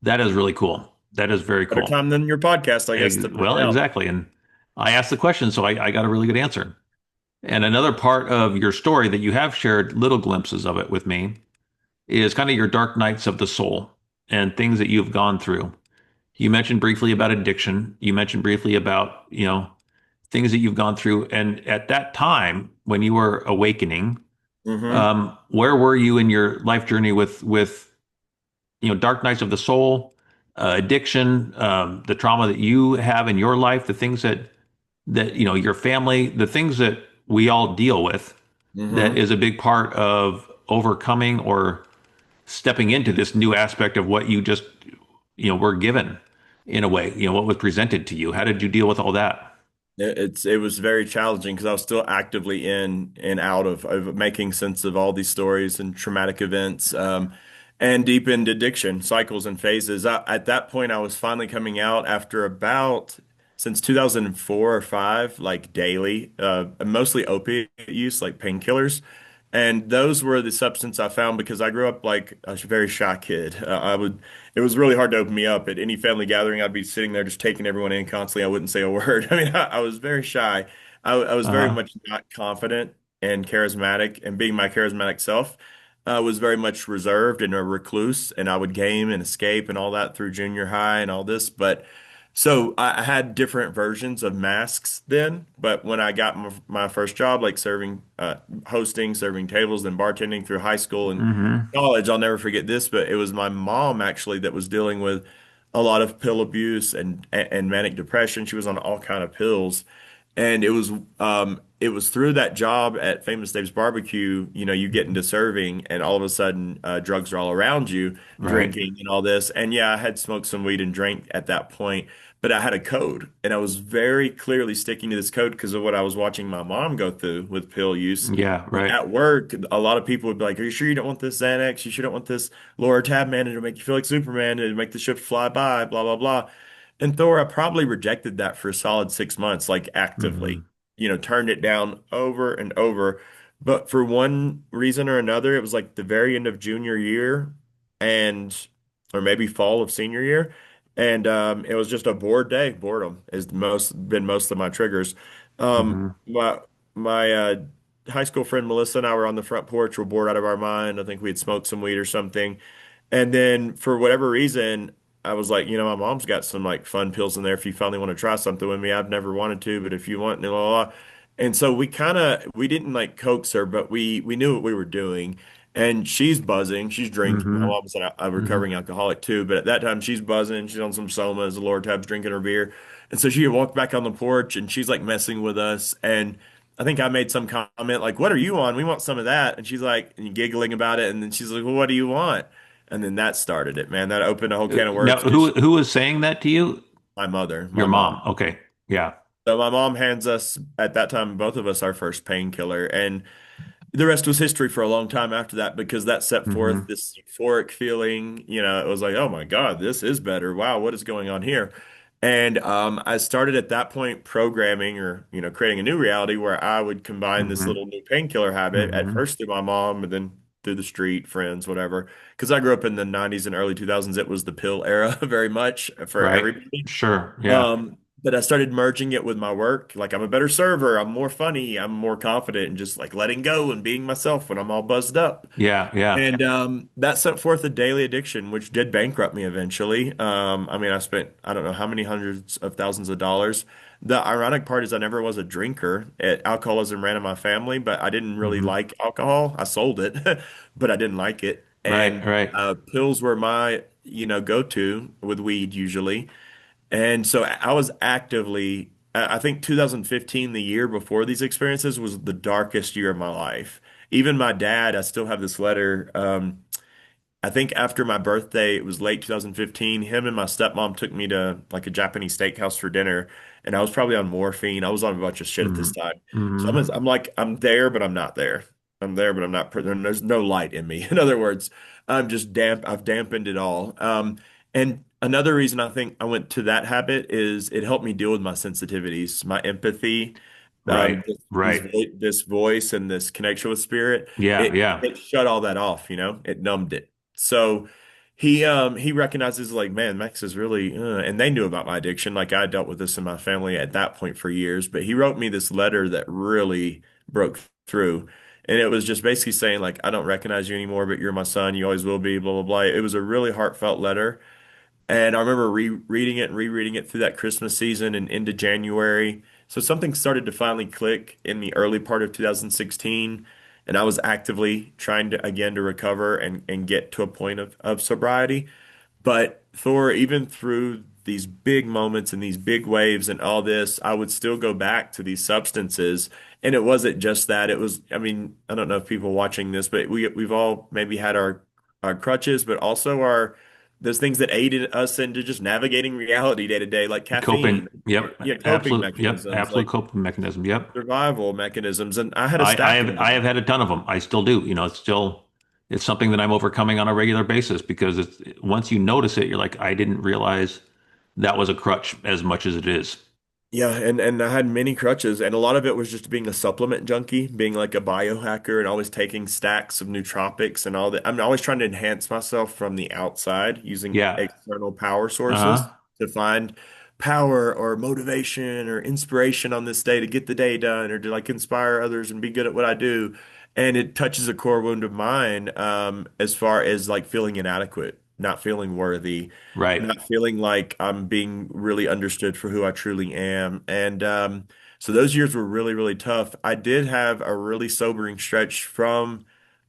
that is really cool. That is very
Better
cool.
time than your podcast, I guess, to find
Well,
out.
exactly. And I asked the question, so I got a really good answer. And another part of your story that you have shared little glimpses of it with me is kind of your dark nights of the soul and things that you've gone through. You mentioned briefly about addiction. You mentioned briefly about, things that you've gone through. And at that time, when you were awakening,
Hmm.
where were you in your life journey with dark nights of the soul, addiction, the trauma that you have in your life, the things that your family, the things that we all deal with, that
Hmm.
is a big part of overcoming or stepping into this new aspect of what you just were given in a way, what was presented to you. How did you deal with all that?
It was very challenging because I was still actively in and out of making sense of all these stories and traumatic events, and deep into addiction cycles and phases. At that point, I was finally coming out after about since 2004 or five, like daily, mostly opiate use, like painkillers. And those were the substance I found because I grew up like a very shy kid. It was really hard to open me up at any family gathering. I'd be sitting there just taking everyone in constantly. I wouldn't say a word. I mean, I was very shy. I was very
Uh-huh.
much not confident and charismatic, and being my charismatic self, was very much reserved and a recluse. And I would game and escape and all that through junior high and all this. But so I had different versions of masks then. But when I got my first job, like serving, hosting, serving tables, and bartending through high school and
Mm-hmm.
college, I'll never forget this, but it was my mom actually that was dealing with a lot of pill abuse and manic depression. She was on all kind of pills. And it was through that job at Famous Dave's Barbecue, you get into serving and all of a sudden drugs are all around you,
Right.
drinking and all this. And yeah, I had smoked some weed and drank at that point, but I had a code and I was very clearly sticking to this code because of what I was watching my mom go through with pill use.
Yeah, right.
At work, a lot of people would be like, "Are you sure you don't want this Xanax? You sure don't want this lower tab, man? It'll make you feel like Superman. It'll make the ships fly by, blah, blah, blah." And Thor, I probably rejected that for a solid 6 months, like actively,
Mm-hmm.
turned it down over and over. But for one reason or another, it was like the very end of junior year and, or maybe fall of senior year. And it was just a bored day. Boredom is been most of my triggers.
Mm-hmm.
My high school friend Melissa and I were on the front porch. We're bored out of our mind. I think we had smoked some weed or something. And then for whatever reason, I was like, my mom's got some like fun pills in there if you finally want to try something with me. I've never wanted to, but if you want, blah, blah, blah. And so we didn't like coax her, but we knew what we were doing. And she's buzzing. She's drinking. My
Mm-hmm.
mom's a
Mm-hmm.
recovering alcoholic too, but at that time she's buzzing. She's on some somas. The lower tab's drinking her beer. And so she walked back on the porch and she's like messing with us. And I think I made some comment like, "What are you on? We want some of that." And she's like, and giggling about it. And then she's like, "Well, what do you want?" And then that started it, man. That opened a whole can of
Now,
worms
who
because
who was saying that to you?
my mother,
Your
my
mom.
mom.
Okay. Yeah.
So my mom hands us at that time, both of us, our first painkiller, and the rest was history for a long time after that because that set forth
Mm-hmm.
this euphoric feeling. It was like, oh my God, this is better. Wow, what is going on here? And I started at that point programming or, creating a new reality where I would combine this
Mm-hmm.
little new painkiller habit at
Mm-hmm.
first through my mom and then through the street, friends, whatever. Because I grew up in the 90s and early 2000s. It was the pill era very much for
Right.
everybody.
Sure. Yeah.
but I started merging it with my work. Like I'm a better server, I'm more funny, I'm more confident, and just like letting go and being myself when I'm all buzzed up.
Yeah, yeah.
And that set forth a daily addiction, which did bankrupt me eventually. I mean, I spent I don't know how many hundreds of thousands of dollars. The ironic part is I never was a drinker. Alcoholism ran in my family, but I didn't really
Hmm.
like alcohol. I sold it, but I didn't like it.
Right,
And
right.
pills were my, go-to with weed usually. And so I was actively, I think 2015, the year before these experiences, was the darkest year of my life. Even my dad, I still have this letter. I think after my birthday, it was late 2015, him and my stepmom took me to like a Japanese steakhouse for dinner. And I was probably on morphine. I was on a bunch of shit at this
Hmm.
time. So
Hmm.
I'm like, I'm there, but I'm not there. I'm there, but I'm not. There's no light in me. In other words, I'm just damp. I've dampened it all. And another reason I think I went to that habit is it helped me deal with my sensitivities, my empathy,
Right,
these
right.
this voice and this connection with spirit.
Yeah, yeah.
It shut all that off. It numbed it. So he recognizes like, man, Max is really and they knew about my addiction. Like I dealt with this in my family at that point for years, but he wrote me this letter that really broke through. And it was just basically saying like, I don't recognize you anymore, but you're my son. You always will be, blah, blah, blah. It was a really heartfelt letter. And I remember rereading it and rereading it through that Christmas season and into January. So something started to finally click in the early part of 2016. And I was actively trying to, again, to recover and get to a point of sobriety. But Thor, even through these big moments and these big waves and all this, I would still go back to these substances. And it wasn't just that. It was, I mean, I don't know if people watching this, but we've all maybe had our crutches, but also our those things that aided us into just navigating reality day to day, like caffeine
Coping.
or
Yep.
yeah, coping
Absolute. Yep.
mechanisms,
Absolute
like
coping mechanism. Yep.
survival mechanisms. And I had a stack of
I
them.
have had a ton of them. I still do. It's still it's something that I'm overcoming on a regular basis because it's once you notice it, you're like, I didn't realize that was a crutch as much as it is.
Yeah, and I had many crutches, and a lot of it was just being a supplement junkie, being like a biohacker, and always taking stacks of nootropics and all that. I'm always trying to enhance myself from the outside using
Yeah.
external power sources
Uh-huh.
to find power or motivation or inspiration on this day to get the day done or to like inspire others and be good at what I do. And it touches a core wound of mine, as far as like feeling inadequate, not feeling worthy,
Right.
not feeling like I'm being really understood for who I truly am. And so those years were really, really tough. I did have a really sobering stretch from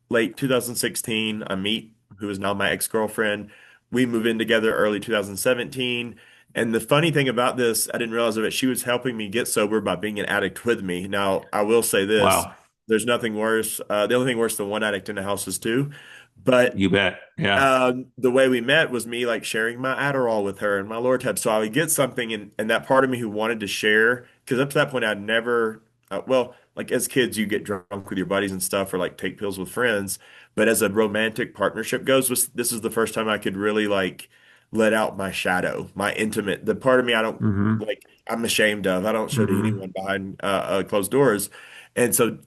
late 2016. I meet who is now my ex-girlfriend. We move in together early 2017. And the funny thing about this, I didn't realize of it, she was helping me get sober by being an addict with me. Now, I will say this,
Wow.
there's nothing worse. The only thing worse than one addict in the house is two. But
You bet. Yeah.
the way we met was me like sharing my Adderall with her and my Lortab. So I would get something, and that part of me who wanted to share, because up to that point I'd never, well, like as kids you get drunk with your buddies and stuff, or like take pills with friends. But as a romantic partnership goes, this is the first time I could really like let out my shadow, my intimate, the part of me I don't
Mm-hmm.
like, I'm ashamed of. I don't show to
Mm-hmm.
anyone behind closed doors. And so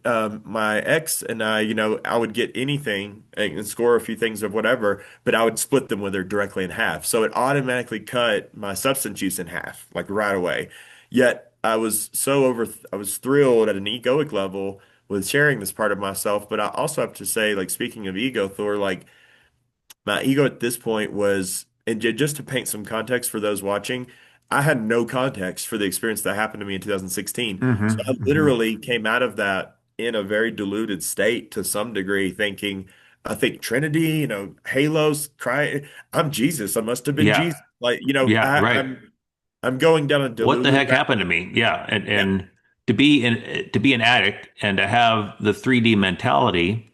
my ex and I, I would get anything and score a few things of whatever, but I would split them with her directly in half. So it automatically cut my substance use in half, like right away. Yet I was thrilled at an egoic level with sharing this part of myself. But I also have to say, like, speaking of ego, Thor, like, my ego at this point was, and just to paint some context for those watching, I had no context for the experience that happened to me in 2016. So I
Mm-hmm. Mm-hmm.
literally came out of that in a very diluted state to some degree, thinking, I think Trinity, halos, cry, I'm Jesus. I must have been
Yeah.
Jesus. Like,
Yeah. Right.
I'm going down a
What the
delulu
heck
rabbit
happened to
hole.
me? Yeah. And
Yeah,
to be an addict and to have the 3D mentality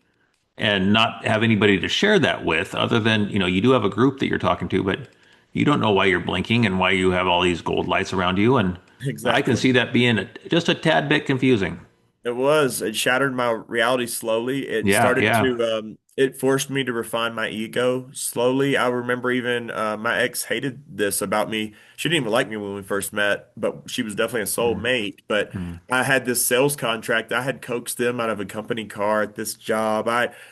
and not have anybody to share that with other than, you do have a group that you're talking to, but you don't know why you're blinking and why you have all these gold lights around you. And I can
exactly.
see that being just a tad bit confusing.
It was. It shattered my reality slowly.
Yeah, yeah.
It forced me to refine my ego slowly. I remember even my ex hated this about me. She didn't even like me when we first met, but she was definitely a
Mm,
soulmate. But
mm.
I had this sales contract. I had coaxed them out of a company car at this job.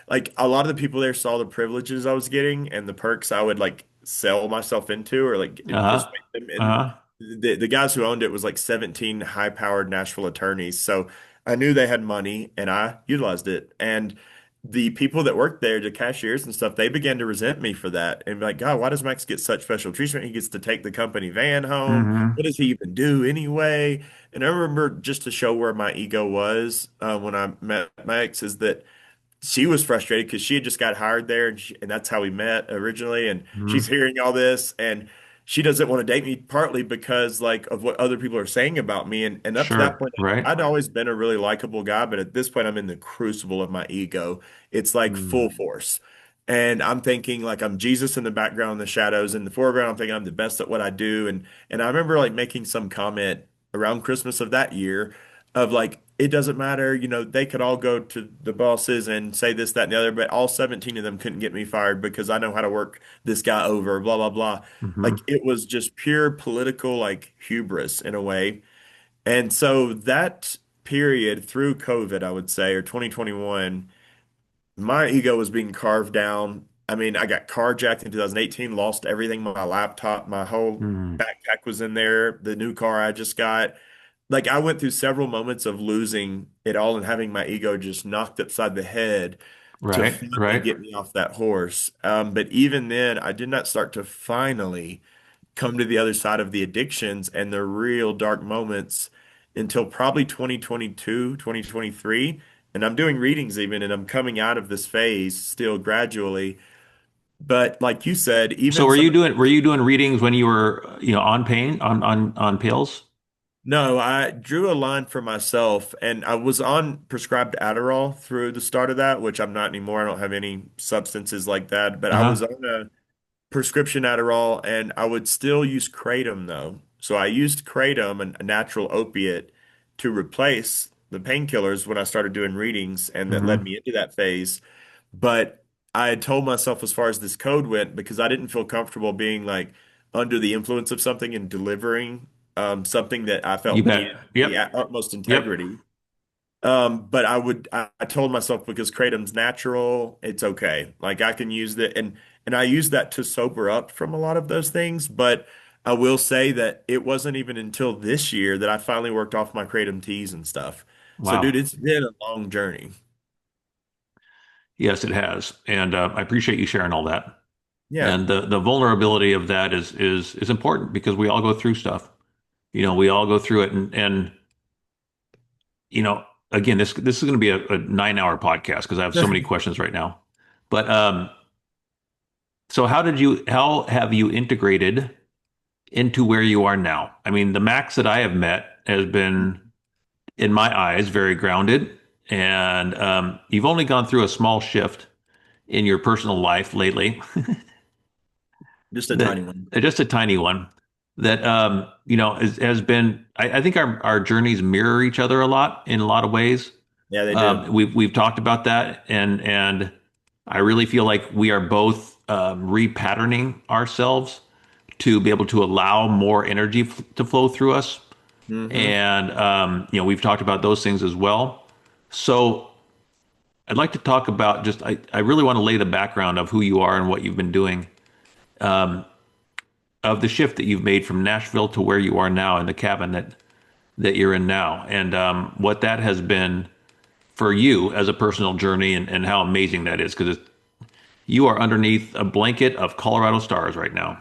Like a lot of the people there saw the privileges I was getting and the perks I would like sell myself into or like
Uh-huh.
persuade them in
Uh-huh.
the guys who owned it was like 17 high-powered Nashville attorneys. So I knew they had money and I utilized it. And the people that worked there, the cashiers and stuff, they began to resent me for that and be like, God, why does Max get such special treatment? He gets to take the company van home.
Hmm.
What does he even do anyway? And I remember, just to show where my ego was when I met Max, is that she was frustrated because she had just got hired there, and that's how we met originally. And she's
Hmm.
hearing all this, and she doesn't want to date me partly because like of what other people are saying about me. And up to that
Sure.
point,
Right.
I'd always been a really likable guy, but at this point, I'm in the crucible of my ego. It's like full
Mm.
force. And I'm thinking like I'm Jesus in the background, in the shadows, in the foreground. I'm thinking I'm the best at what I do. And I remember like making some comment around Christmas of that year of like, it doesn't matter, they could all go to the bosses and say this, that, and the other, but all 17 of them couldn't get me fired because I know how to work this guy over, blah, blah, blah. Like
Hmm.
it was just pure political, like hubris in a way. And so that period through COVID, I would say, or 2021, my ego was being carved down. I mean, I got carjacked in 2018, lost everything, my laptop, my whole
Mm.
backpack was in there, the new car I just got. Like I went through several moments of losing it all and having my ego just knocked upside the head to
Right.
finally
Right.
get me off that horse. But even then, I did not start to finally come to the other side of the addictions and the real dark moments until probably 2022, 2023. And I'm doing readings even, and I'm coming out of this phase still gradually. But like you said,
So
even
were
some
you
of
doing were you doing readings when you were, on pain, on pills?
no, I drew a line for myself and I was on prescribed Adderall through the start of that, which I'm not anymore. I don't have any substances like that, but I was
Uh-huh.
on a prescription Adderall and I would still use kratom though. So I used kratom, a natural opiate, to replace the painkillers when I started doing readings, and that led
Hmm.
me into that phase. But I had told myself as far as this code went, because I didn't feel comfortable being like under the influence of something and delivering something that I
You
felt
bet.
needed the
Yep.
utmost
Yep.
integrity. But I told myself because kratom's natural, it's okay. Like I can use that, and I use that to sober up from a lot of those things. But I will say that it wasn't even until this year that I finally worked off my kratom teas and stuff. So, dude,
Wow.
it's been a long journey.
Yes, it has, and I appreciate you sharing all that.
Yeah,
And the vulnerability of that is important because we all go through stuff. We all go through it, and you know, again, this is going to be a 9 hour podcast because I have so many questions right now. But so how have you integrated into where you are now? I mean, the Max that I have met has been, in my eyes, very grounded, and you've only gone through a small shift in your personal life lately,
just a tiny
that
one.
just a tiny one that has been. I think our journeys mirror each other a lot in a lot of ways.
Yeah, they do.
We've talked about that, and I really feel like we are both repatterning ourselves to be able to allow more energy to flow through us.
Hmm.
And we've talked about those things as well. So I'd like to talk about just I really want to lay the background of who you are and what you've been doing, of the shift that you've made from Nashville to where you are now in the cabin that you're in now, and what that has been for you as a personal journey, and how amazing that is because you are underneath a blanket of Colorado stars right now.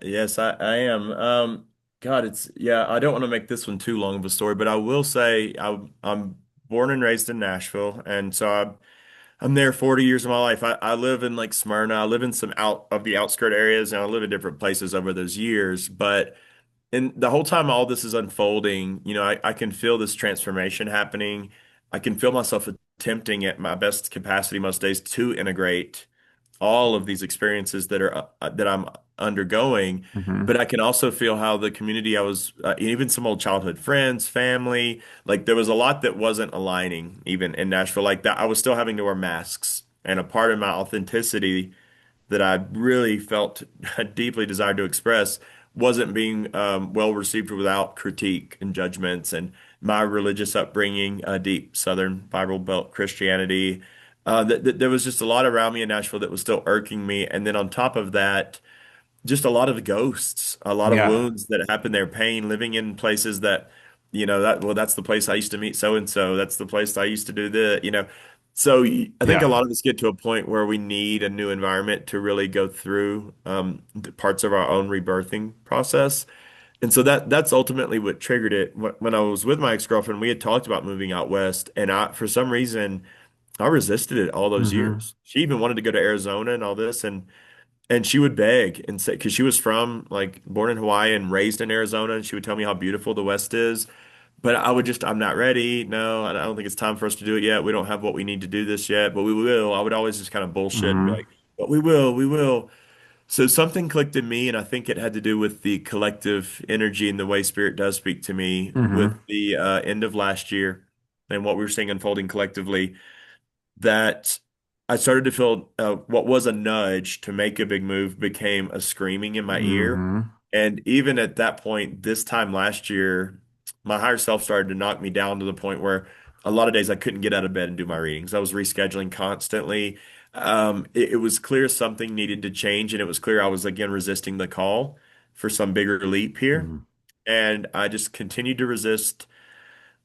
Yes, I am. God, yeah, I don't want to make this one too long of a story, but I will say I'm born and raised in Nashville, and so I'm there 40 years of my life. I live in like Smyrna. I live in some out of the outskirt areas, and I live in different places over those years. But and the whole time all this is unfolding, I can feel this transformation happening. I can feel myself attempting at my best capacity most days to integrate all of these experiences that I'm undergoing.
Hmm.
But I can also feel how the community I was, even some old childhood friends, family, like there was a lot that wasn't aligning even in Nashville. Like that, I was still having to wear masks, and a part of my authenticity that I really felt deeply desired to express wasn't being well received without critique and judgments. And my religious upbringing, deep Southern Bible Belt Christianity, there was just a lot around me in Nashville that was still irking me. And then on top of that, just a lot of ghosts, a lot of
Yeah.
wounds that happen there, pain, living in places that, that, well, that's the place I used to meet so and so. That's the place I used to do the. So I think a
Yeah.
lot of us get to a point where we need a new environment to really go through the parts of our own rebirthing process. And so that's ultimately what triggered it. When I was with my ex-girlfriend, we had talked about moving out west, and for some reason, I resisted it all those
Hmm.
years. She even wanted to go to Arizona and all this, and she would beg and say, because she was from like born in Hawaii and raised in Arizona, and she would tell me how beautiful the West is. But I would just, I'm not ready. No, I don't think it's time for us to do it yet. We don't have what we need to do this yet, but we will. I would always just kind of bullshit and be
Hmm.
like, but we will, we will. So something clicked in me, and I think it had to do with the collective energy and the way Spirit does speak to me with
Hmm.
the end of last year and what we were seeing unfolding collectively that I started to feel what was a nudge to make a big move became a screaming in my ear.
Hmm.
And even at that point, this time last year, my higher self started to knock me down to the point where a lot of days I couldn't get out of bed and do my readings. I was rescheduling constantly. It was clear something needed to change, and it was clear I was again resisting the call for some bigger leap here.
Hmm.
And I just continued to resist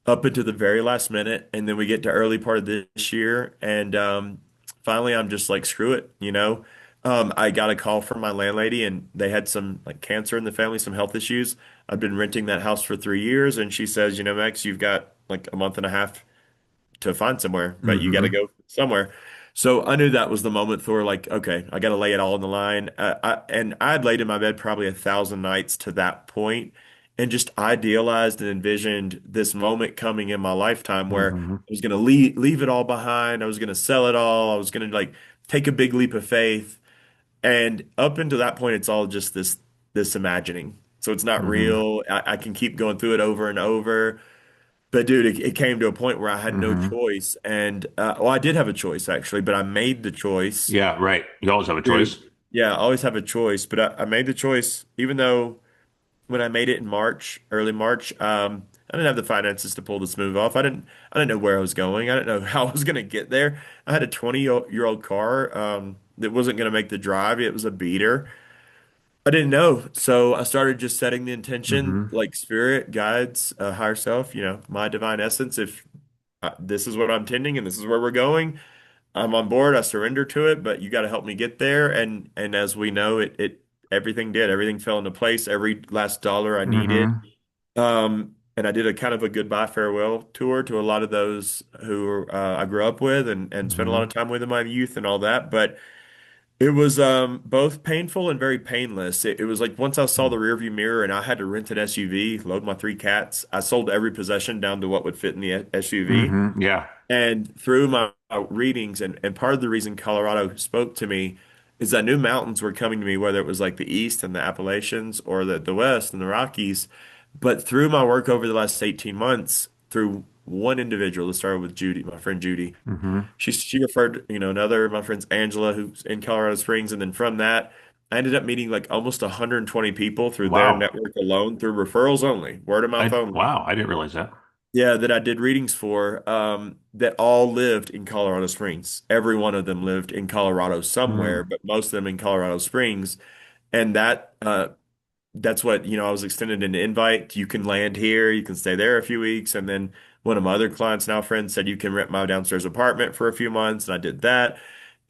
up into the very last minute, and then we get to early part of this year, and finally I'm just like, screw it. I got a call from my landlady, and they had some like cancer in the family, some health issues. I've been renting that house for 3 years, and she says, Max, you've got like a month and a half to find somewhere, but you got to
Hmm.
go somewhere. So I knew that was the moment for like, okay, I got to lay it all on the line. And I had laid in my bed probably 1,000 nights to that point, and just idealized and envisioned this moment coming in my lifetime where
Hmm.
I was going to leave it all behind. I was going to sell it all. I was going to like take a big leap of faith. And up until that point, it's all just this imagining. So it's not
Hmm.
real. I can keep going through it over and over. But dude, it came to a point where I had no
Hmm.
choice, and well, I did have a choice actually, but I made the choice
Yeah, right. You always have a
to,
choice.
yeah, I always have a choice, but I made the choice, even though when I made it in March, early March, I didn't have the finances to pull this move off. I didn't know where I was going. I didn't know how I was going to get there. I had a 20-year-old car, that wasn't going to make the drive. It was a beater. I didn't know. So I started just setting the intention,
Hmm.
like spirit, guides, higher self, my divine essence. If this is what I'm tending and this is where we're going, I'm on board. I surrender to it, but you got to help me get there. And as we know, it everything did. Everything fell into place. Every last dollar I needed.
Hmm.
And I did a kind of a goodbye farewell tour to a lot of those who I grew up with and spent a lot of
Hmm.
time with in my youth and all that. But it was both painful and very painless. It was like once I saw the rearview mirror and I had to rent an SUV, load my three cats, I sold every possession down to what would fit in the SUV.
Hmm. Yeah.
And through my readings, and part of the reason Colorado spoke to me is I knew mountains were coming to me, whether it was like the East and the Appalachians or the West and the Rockies. But through my work over the last 18 months, through one individual, that started with Judy, my friend Judy.
Hmm.
She referred, another of my friends, Angela, who's in Colorado Springs, and then from that, I ended up meeting like almost 120 people through their
Wow.
network alone, through referrals only, word of mouth only.
Wow, I didn't realize that.
Yeah, that I did readings for, that all lived in Colorado Springs. Every one of them lived in Colorado somewhere,
Mm.
but most of them in Colorado Springs. And that's what, I was extended an invite. You can land here, you can stay there a few weeks. And then one of my other clients, now friends, said you can rent my downstairs apartment for a few months. And I did that.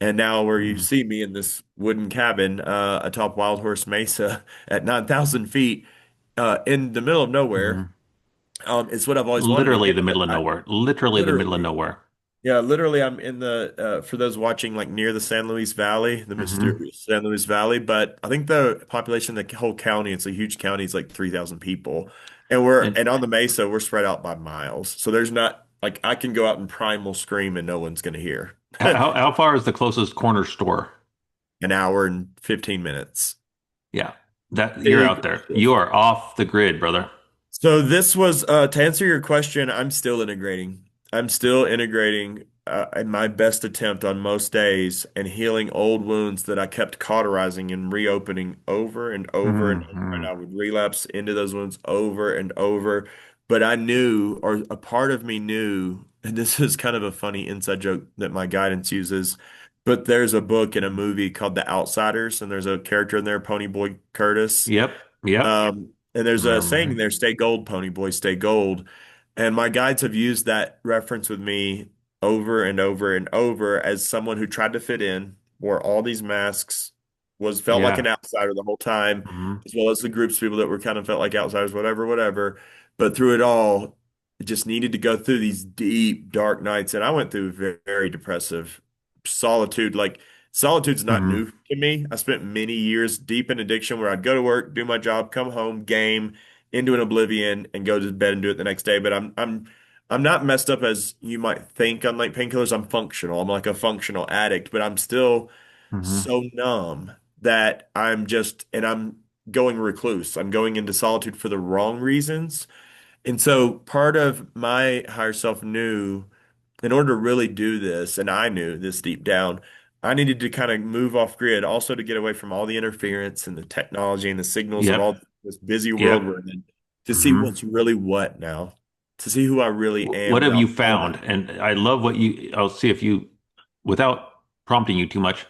And now where you
Mm.
see me in this wooden cabin, atop Wild Horse Mesa at 9,000 feet, in the middle of nowhere,
Hmm.
it's what I've always wanted.
Literally
Again,
the middle of nowhere. Literally the middle of
literally.
nowhere.
Yeah, literally, I'm in for those watching, like near the San Luis Valley, the
Hmm.
mysterious San Luis Valley. But I think the population, the whole county, it's a huge county, it's like 3,000 people.
And
And on the Mesa, we're spread out by miles. So there's not, like, I can go out and primal scream and no one's going to hear.
how far is the closest corner store?
An hour and 15 minutes.
Yeah, that you're
Big
out there. You
shift.
are off the grid, brother.
So this was to answer your question, I'm still integrating. I'm still integrating in my best attempt on most days and healing old wounds that I kept cauterizing and reopening over and over and over. And
Hmm.
I would relapse into those wounds over and over. But I knew, or a part of me knew, and this is kind of a funny inside joke that my guidance uses. But there's a book and a movie called The Outsiders, and there's a character in there, Pony Boy Curtis.
Yep. Yep.
And there's a saying in
Remember.
there, stay gold, pony boy, stay gold. And my guides have used that reference with me over and over and over as someone who tried to fit in, wore all these masks, was felt like an
Yeah.
outsider the whole time,
Hmm.
as well as the groups of people that were kind of felt like outsiders, whatever, whatever. But through it all, just needed to go through these deep, dark nights. And I went through very, very depressive solitude. Like solitude's not
Hmm.
new to me. I spent many years deep in addiction where I'd go to work, do my job, come home, game into an oblivion, and go to bed and do it the next day. But I'm not messed up as you might think. Unlike painkillers, I'm functional. I'm like a functional addict, but I'm still
Hmm.
so numb that I'm going recluse. I'm going into solitude for the wrong reasons. And so part of my higher self knew in order to really do this, and I knew this deep down, I needed to kind of move off grid, also to get away from all the interference and the technology and the signals of
Yep.
all this busy world we're
Yep.
in, to see
Hmm.
what's really what now, to see who I really am
What have
without
you
all that.
found? And I love what I'll see if you, without prompting you too much,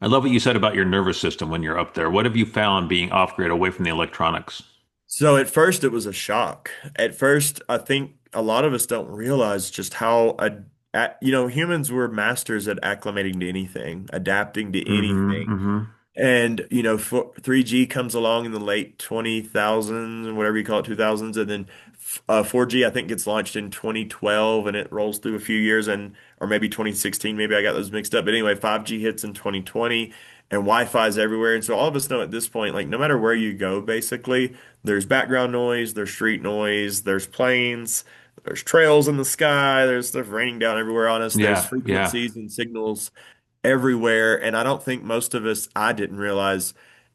I love what you said about your nervous system when you're up there. What have you found being off grid away from the electronics?
So at first it was a shock. At first, I think a lot of us don't realize just humans were masters at acclimating to anything, adapting to
Hmm.
anything.
Hmm.
And 3G comes along in the late 2000s and whatever you call it, 2000s, and then 4G I think gets launched in 2012 and it rolls through a few years and or maybe 2016, maybe I got those mixed up. But anyway, 5G hits in 2020 and Wi-Fi is everywhere. And so all of us know at this point, like no matter where you go, basically, there's background noise, there's street noise, there's planes, there's trails in the sky, there's stuff raining down everywhere on us, there's
Yeah. Yeah.
frequencies and signals everywhere. And I don't think most of us, I didn't realize,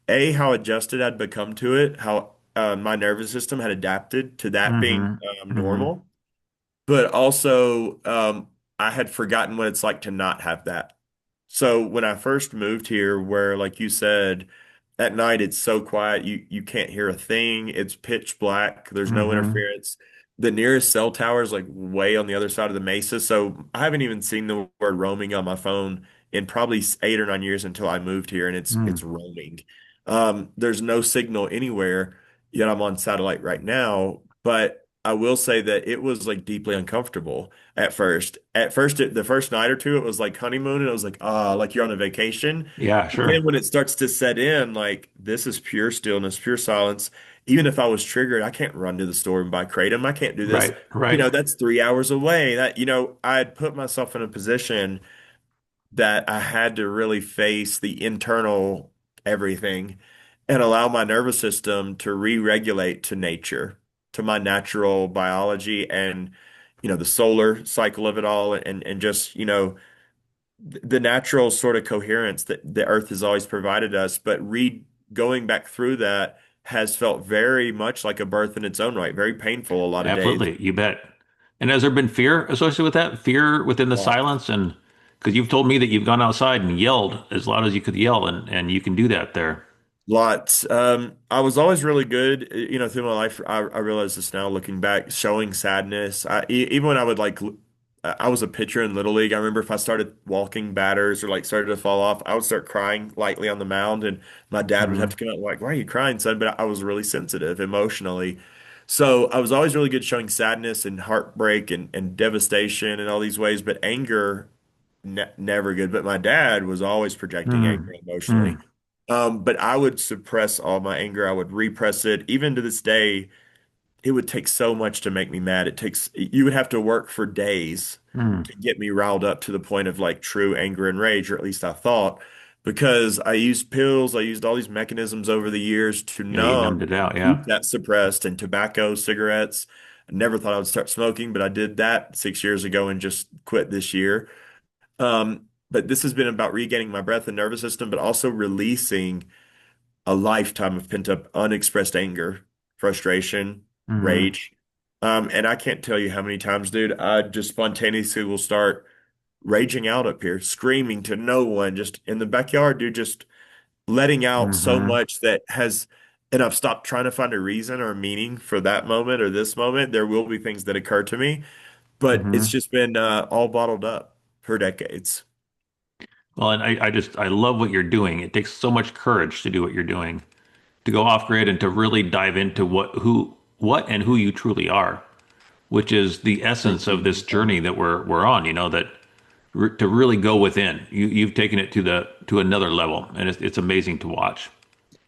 A, how adjusted I'd become to it, how my nervous system had adapted to that being
Hmm. Hmm.
normal. But also, I had forgotten what it's like to not have that. So when I first moved here, where like you said, at night it's so quiet, you can't hear a thing. It's pitch black. There's no
Hmm.
interference. The nearest cell tower is like way on the other side of the mesa. So I haven't even seen the word roaming on my phone in probably 8 or 9 years until I moved here, and it's
Hmm.
roaming. There's no signal anywhere, yet I'm on satellite right now. But I will say that it was like deeply uncomfortable at first. At first, the first night or two, it was like honeymoon, and it was like, ah, like you're on a vacation.
Yeah,
But then
sure.
when it starts to set in, like this is pure stillness, pure silence. Even if I was triggered, I can't run to the store and buy kratom. I can't do this.
Right. Right.
That's 3 hours away. I had put myself in a position that I had to really face the internal everything and allow my nervous system to re-regulate to nature, to my natural biology and the solar cycle of it all and just the natural sort of coherence that the earth has always provided us, but re going back through that has felt very much like a birth in its own right, very painful a lot of days.
Absolutely. You bet. And has there been fear associated with that? Fear within the
Lots.
silence? And because you've told me that you've gone outside and yelled as loud as you could yell, and you can do that there.
Lots. I was always really good, through my life. I realize this now looking back, showing sadness. Even when I would I was a pitcher in Little League. I remember if I started walking batters or like started to fall off, I would start crying lightly on the mound, and my dad would have to
Hmm.
come out and like, "Why are you crying, son?" But I was really sensitive emotionally, so I was always really good showing sadness and heartbreak and devastation in all these ways. But anger, never good. But my dad was always projecting anger
Hmm.
emotionally.
Hmm.
But I would suppress all my anger. I would repress it. Even to this day, it would take so much to make me mad. You would have to work for days
Hmm.
to get me riled up to the point of like true anger and rage, or at least I thought, because I used pills, I used all these mechanisms over the years to
Yeah, you numbed
numb,
it out.
keep
Yeah.
that suppressed, and tobacco, cigarettes. I never thought I would start smoking, but I did that 6 years ago and just quit this year. But this has been about regaining my breath and nervous system, but also releasing a lifetime of pent up, unexpressed anger, frustration,
Hmm.
rage. And I can't tell you how many times, dude, I just spontaneously will start raging out up here, screaming to no one, just in the backyard, dude, just letting out so
Hmm.
much and I've stopped trying to find a reason or a meaning for that moment or this moment. There will be things that occur to me, but it's
Hmm.
just been all bottled up for decades.
Well, and I love what you're doing. It takes so much courage to do what you're doing, to go off grid and to really dive into what and who you truly are, which is the
Thank
essence of
you.
this journey that we're on, that to really go within. You've taken it to another level, and it's amazing to watch.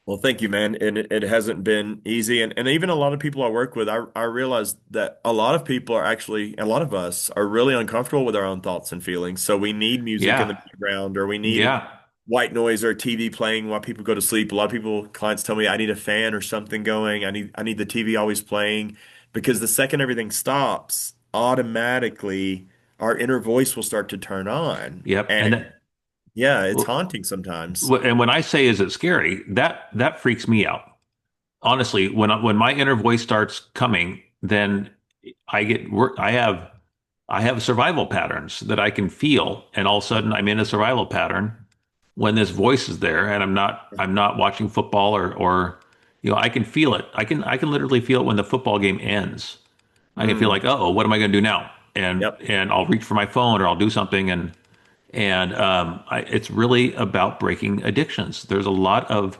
Well, thank you, man. And it hasn't been easy. And even a lot of people I work with, I realize that a lot of people are actually, a lot of us are really uncomfortable with our own thoughts and feelings. So we need music in the
Yeah.
background, or we need
Yeah.
white noise or TV playing while people go to sleep. A lot of people, clients tell me I need a fan or something going. I need the TV always playing because the second everything stops, automatically our inner voice will start to turn on.
Yep.
And
And that
yeah, it's
well,
haunting sometimes.
and when I say is it scary, that freaks me out. Honestly, when my inner voice starts coming, then I get work. I have survival patterns that I can feel, and all of a sudden I'm in a survival pattern when this voice is there, and I'm not watching football or I can feel it. I can literally feel it when the football game ends. I can feel
Mm,
like, oh, what am I going to do now? And
yep.
and I'll reach for my phone or I'll do something, it's really about breaking addictions. There's a lot of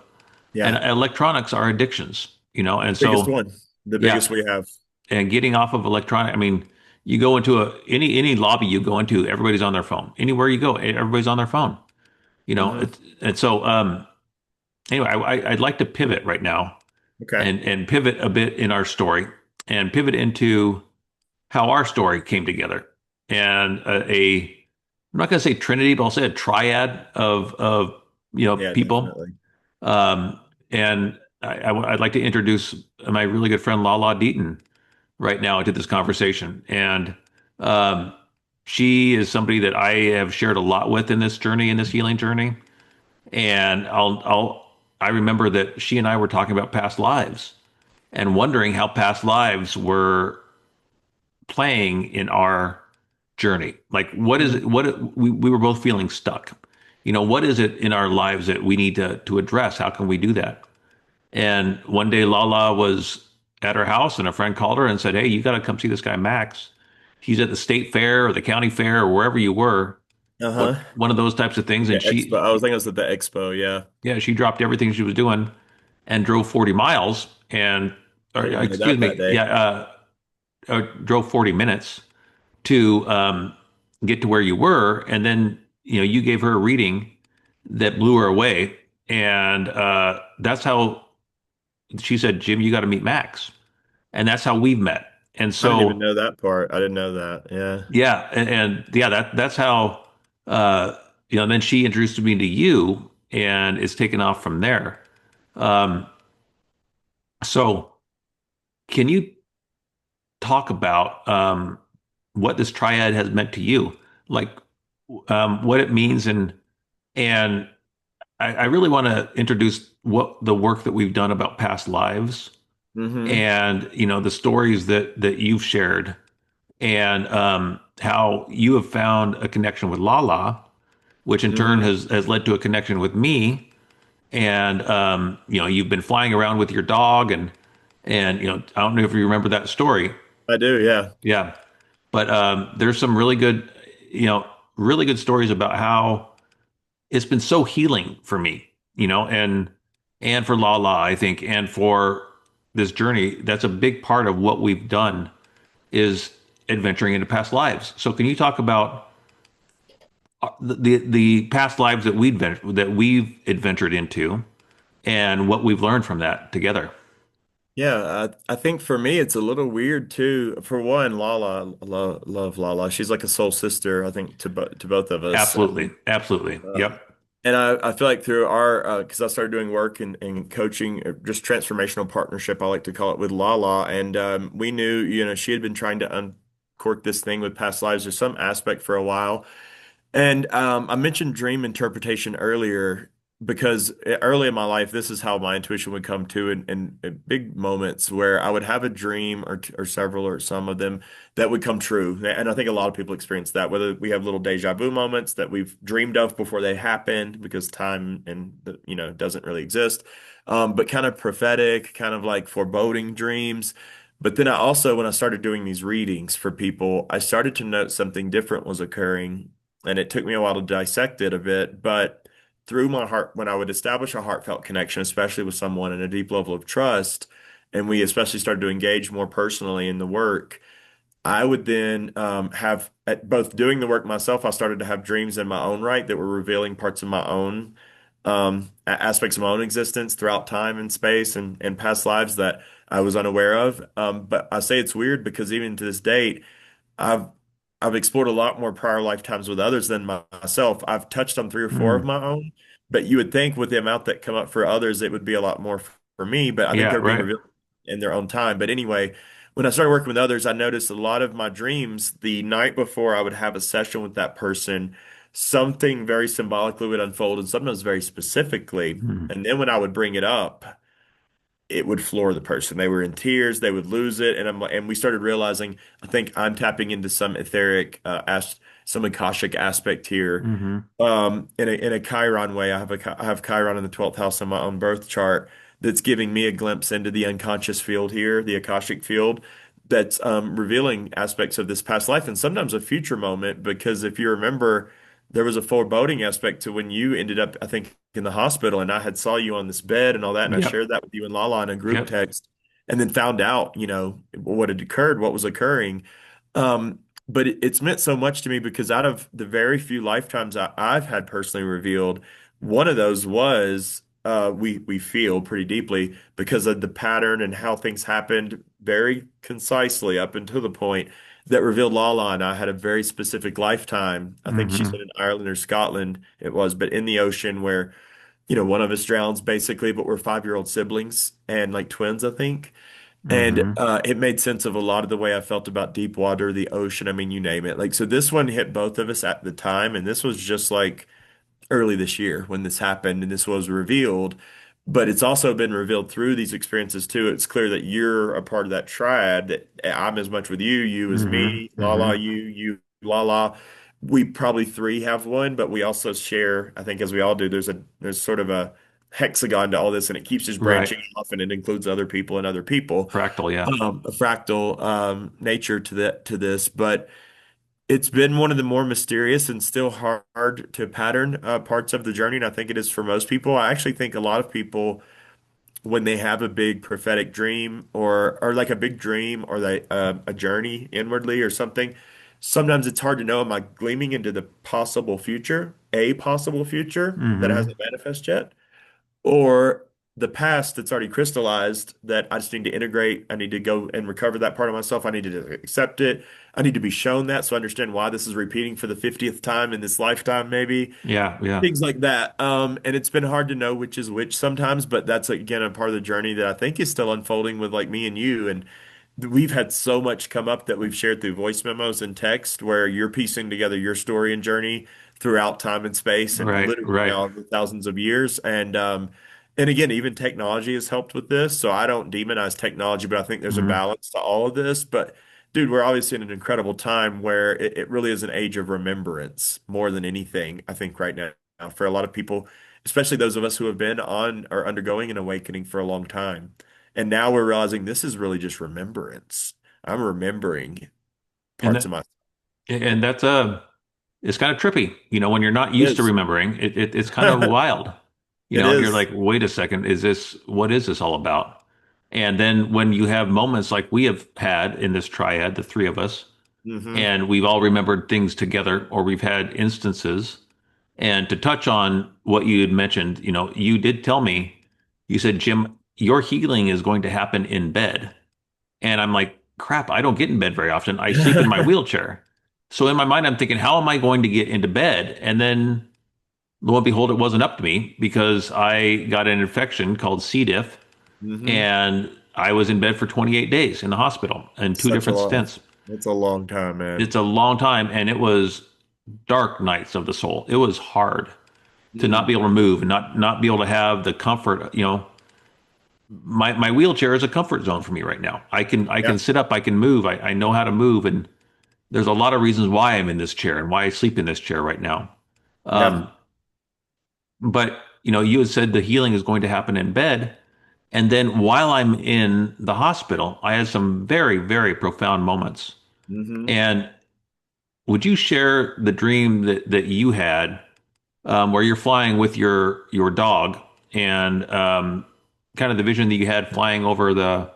and
Yeah.
electronics are addictions, and
Biggest
so
one, the
yeah,
biggest we have.
and getting off of electronic. I mean, you go into any lobby you go into, everybody's on their phone. Anywhere you go, everybody's on their phone.
Hmm.
And so anyway, I'd like to pivot right now
Okay.
and pivot a bit in our story and pivot into how our story came together and I'm not going to say trinity, but I'll say a triad of
Yeah,
people.
definitely.
Um, and I'd like to introduce my really good friend LaLa Deaton right now into this conversation. And um, she is somebody that I have shared a lot with in this journey, in this healing journey. And I remember that she and I were talking about past lives and wondering how past lives were playing in our journey. Like, what is it?
Hmm.
We were both feeling stuck. What is it in our lives that we need to address? How can we do that? And one day LaLa was at her house and a friend called her and said, "Hey, you got to come see this guy, Max. He's at the state fair or the county fair or wherever you were."
Uh-huh.
One of those types of things.
Yeah,
And
Expo. I was thinking it was at the Expo. Yeah.
yeah, she dropped everything she was doing and drove 40 miles
I
or
didn't know
excuse
that
me,
day.
yeah, drove 40 minutes to get to where you were. And then, you gave her a reading that blew her away. And that's how she said, Jim, you got to meet Max. And that's how we've met. And
I didn't even
so,
know that part. I didn't know that. Yeah.
yeah, and yeah, that's how, uh, and then she introduced me to you and it's taken off from there. Um, so can you talk about what this triad has meant to you? Like, what it means and I really want to introduce what the work that we've done about past lives
Hmm.
and the stories that you've shared and how you have found a connection with LaLa, which in turn
Hmm.
has led to a connection with me. And you've been flying around with your dog and I don't know if you remember that story.
I do. Yeah.
Yeah, but there's some really good you know really good stories about how it's been so healing for me, and for LaLa, I think, and for this journey. That's a big part of what we've done is adventuring into past lives. So, can you talk about the past lives that we've adventured into, and what we've learned from that together?
Yeah. I think for me, it's a little weird too. For one, Lala, love Lala. She's like a soul sister, I think, to both of us.
Absolutely, absolutely.
Uh,
Yep,
and I feel like through our, because I started doing work and coaching, just transformational partnership, I like to call it, with Lala. And we knew, she had been trying to uncork this thing with past lives or some aspect for a while. And I mentioned dream interpretation earlier because early in my life, this is how my intuition would come to in big moments where I would have a dream or several or some of them that would come true. And I think a lot of people experience that, whether we have little deja vu moments that we've dreamed of before they happened because time doesn't really exist, but kind of prophetic, kind of like foreboding dreams. But then I also, when I started doing these readings for people, I started to note something different was occurring and it took me a while to dissect it a bit, but through my heart, when I would establish a heartfelt connection, especially with someone in a deep level of trust, and we especially started to engage more personally in the work, I would then have, at both doing the work myself, I started to have dreams in my own right that were revealing parts of my own aspects of my own existence throughout time and space and past lives that I was unaware of. But I say it's weird because even to this date, I've I've explored a lot more prior lifetimes with others than myself. I've touched on three or four of
Mm.
my own, but you would think with the amount that come up for others, it would be a lot more for me. But I think
Yeah,
they're being
right.
revealed in their own time. But anyway, when I started working with others, I noticed a lot of my dreams the night before I would have a session with that person, something very symbolically would unfold and sometimes very specifically.
Mm.
And then when I would bring it up, it would floor the person. They were in tears, they would lose it, and we started realizing I think I'm tapping into some etheric, some akashic aspect here,
Hmm.
in a Chiron way. I have Chiron in the 12th house on my own birth chart that's giving me a glimpse into the unconscious field here, the akashic field. That's revealing aspects of this past life and sometimes a future moment. Because if you remember, there was a foreboding aspect to when you ended up, I think, in the hospital, and I had saw you on this bed and all that, and I
Yep.
shared that with you and LaLa in a group
Yep.
text, and then found out, what had occurred, what was occurring. But it's meant so much to me because out of the very few lifetimes I've had personally revealed, one of those was we feel pretty deeply because of the pattern and how things happened very concisely up until the point that revealed Lala and I had a very specific lifetime. I think she
Hmm.
said in Ireland or Scotland it was, but in the ocean where, one of us drowns basically, but we're 5-year-old siblings and like twins, I think. And
Hmm.
it made sense of a lot of the way I felt about deep water, the ocean. I mean, you name it. Like, so this one hit both of us at the time, and this was just like early this year when this happened and this was revealed. But it's also been revealed through these experiences too. It's clear that you're a part of that triad, that I'm as much with you, you as
Hmm.
me,
Hmm.
you, LaLa. We probably three have one, but we also share, I think as we all do, there's sort of a hexagon to all this and it keeps just
Right.
branching off and it includes other people and other people.
Fractal, yeah.
A fractal nature to this, but it's been one of the more mysterious and still hard to pattern parts of the journey, and I think it is for most people. I actually think a lot of people, when they have a big prophetic dream or like a big dream or a journey inwardly or something, sometimes it's hard to know, am I gleaming into the possible future that
Hmm.
hasn't manifest yet? Or the past that's already crystallized that I just need to integrate. I need to go and recover that part of myself. I need to accept it. I need to be shown that so I understand why this is repeating for the 50th time in this lifetime, maybe.
Yeah, yeah.
Things like that. And it's been hard to know which is which sometimes, but that's again a part of the journey that I think is still unfolding with like me and you. And we've had so much come up that we've shared through voice memos and text where you're piecing together your story and journey throughout time and space and
Right,
literally
right.
now over thousands of years. And again, even technology has helped with this. So I don't demonize technology, but I think there's a
Hmm.
balance to all of this. But dude, we're obviously in an incredible time where it really is an age of remembrance more than anything, I think, right now for a lot of people, especially those of us who have been on or undergoing an awakening for a long time. And now we're realizing this is really just remembrance. I'm remembering
And
parts of
that,
my
and that's it's kind of trippy, when you're not
It
used to
is.
remembering. It's kind of wild,
It
and you're
is.
like, wait a second, what is this all about? And then when you have moments like we have had in this triad, the three of us,
Hmm.
and we've all remembered things together, or we've had instances. And to touch on what you had mentioned, you did tell me, you said, Jim, your healing is going to happen in bed. And I'm like, crap, I don't get in bed very often. I sleep in my wheelchair. So in my mind, I'm thinking, how am I going to get into bed? And then lo and behold, it wasn't up to me because I got an infection called C. diff
Hmm.
and I was in bed for 28 days in the hospital and two
Such a
different
long,
stints.
it's a long time,
It's
man.
a long time and it was dark nights of the soul. It was hard to not be
Mm.
able to move and not be able to have the comfort, my wheelchair is a comfort zone for me right now. I can
Yeah.
sit up, I can move, I know how to move, and there's a lot of reasons why I'm in this chair and why I sleep in this chair right now.
Yeah.
Um, but you had said the healing is going to happen in bed, and then while I'm in the hospital, I had some very, very profound moments.
Hmm.
And would you share the dream that you had where you're flying with your dog and kind of the vision that you had flying over the,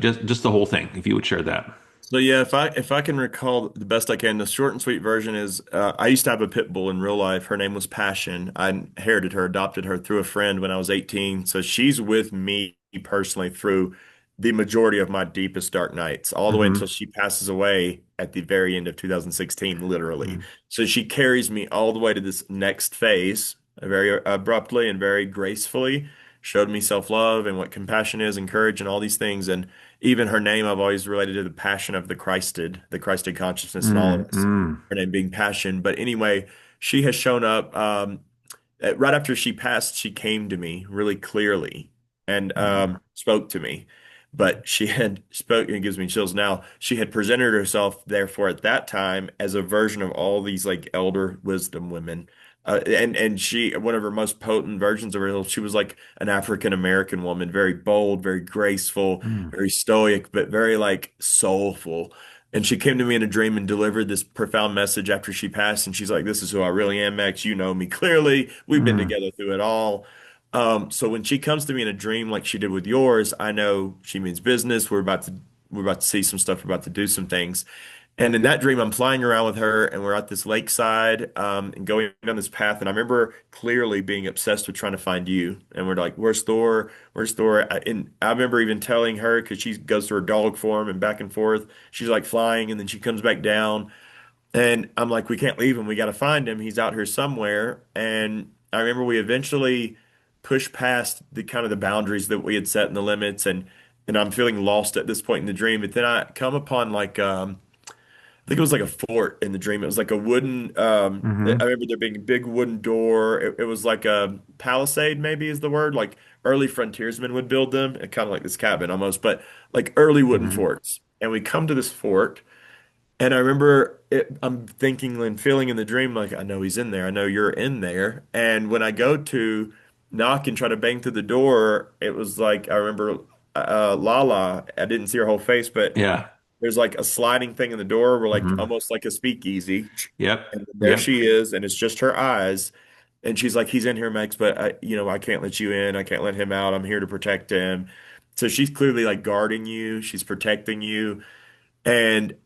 just the whole thing, if you would share that.
So yeah, if I can recall the best I can, the short and sweet version is I used to have a pit bull in real life. Her name was Passion. I inherited her, adopted her through a friend when I was 18. So she's with me personally through the majority of my deepest dark nights, all the way
Hmm.
until she passes away at the very end of 2016, literally.
Hmm.
So she carries me all the way to this next phase, very abruptly and very gracefully. Showed me self-love and what compassion is and courage and all these things. And even her name, I've always related to the passion of the Christed consciousness in all of us.
Mm-hmm.
Her name being Passion. But anyway, she has shown up. Right after she passed, she came to me really clearly and spoke to me. But she had spoken, it gives me chills now. She had presented herself, therefore, at that time as a version of all these like elder wisdom women. And she, one of her most potent versions of herself, she was like an African American woman, very bold, very graceful, very stoic, but very like soulful. And she came to me in a dream and delivered this profound message after she passed. And she's like, "This is who I really am, Max. You know me clearly. We've been
Mm-hmm.
together through it all." So when she comes to me in a dream like she did with yours, I know she means business. We're about to see some stuff. We're about to do some things. And in that dream, I'm flying around with her, and we're at this lakeside, and going down this path. And I remember clearly being obsessed with trying to find you. And we're like, "Where's Thor? Where's Thor?" And I remember even telling her because she goes to her dog form and back and forth. She's like flying, and then she comes back down. And I'm like, "We can't leave him. We got to find him. He's out here somewhere." And I remember we eventually pushed past the kind of the boundaries that we had set and the limits, and I'm feeling lost at this point in the dream. But then I come upon like I think it was like a fort in the dream. It was like a wooden, I
Mm-hmm.
remember there being a big wooden door. It was like a palisade, maybe is the word. Like early frontiersmen would build them, and kind of like this cabin almost, but like early wooden
Hmm.
forts. And we come to this fort, and I remember I'm thinking and feeling in the dream, like, I know he's in there. I know you're in there. And when I go to knock and try to bang through the door, it was like, I remember LaLa, I didn't see her whole face, but
Yeah.
there's like a sliding thing in the door where like
Hmm.
almost like a speakeasy.
Yep.
And there
Yep.
she is, and it's just her eyes. And she's like, "He's in here, Max, but I can't let you in. I can't let him out. I'm here to protect him." So she's clearly like guarding you, she's protecting you. And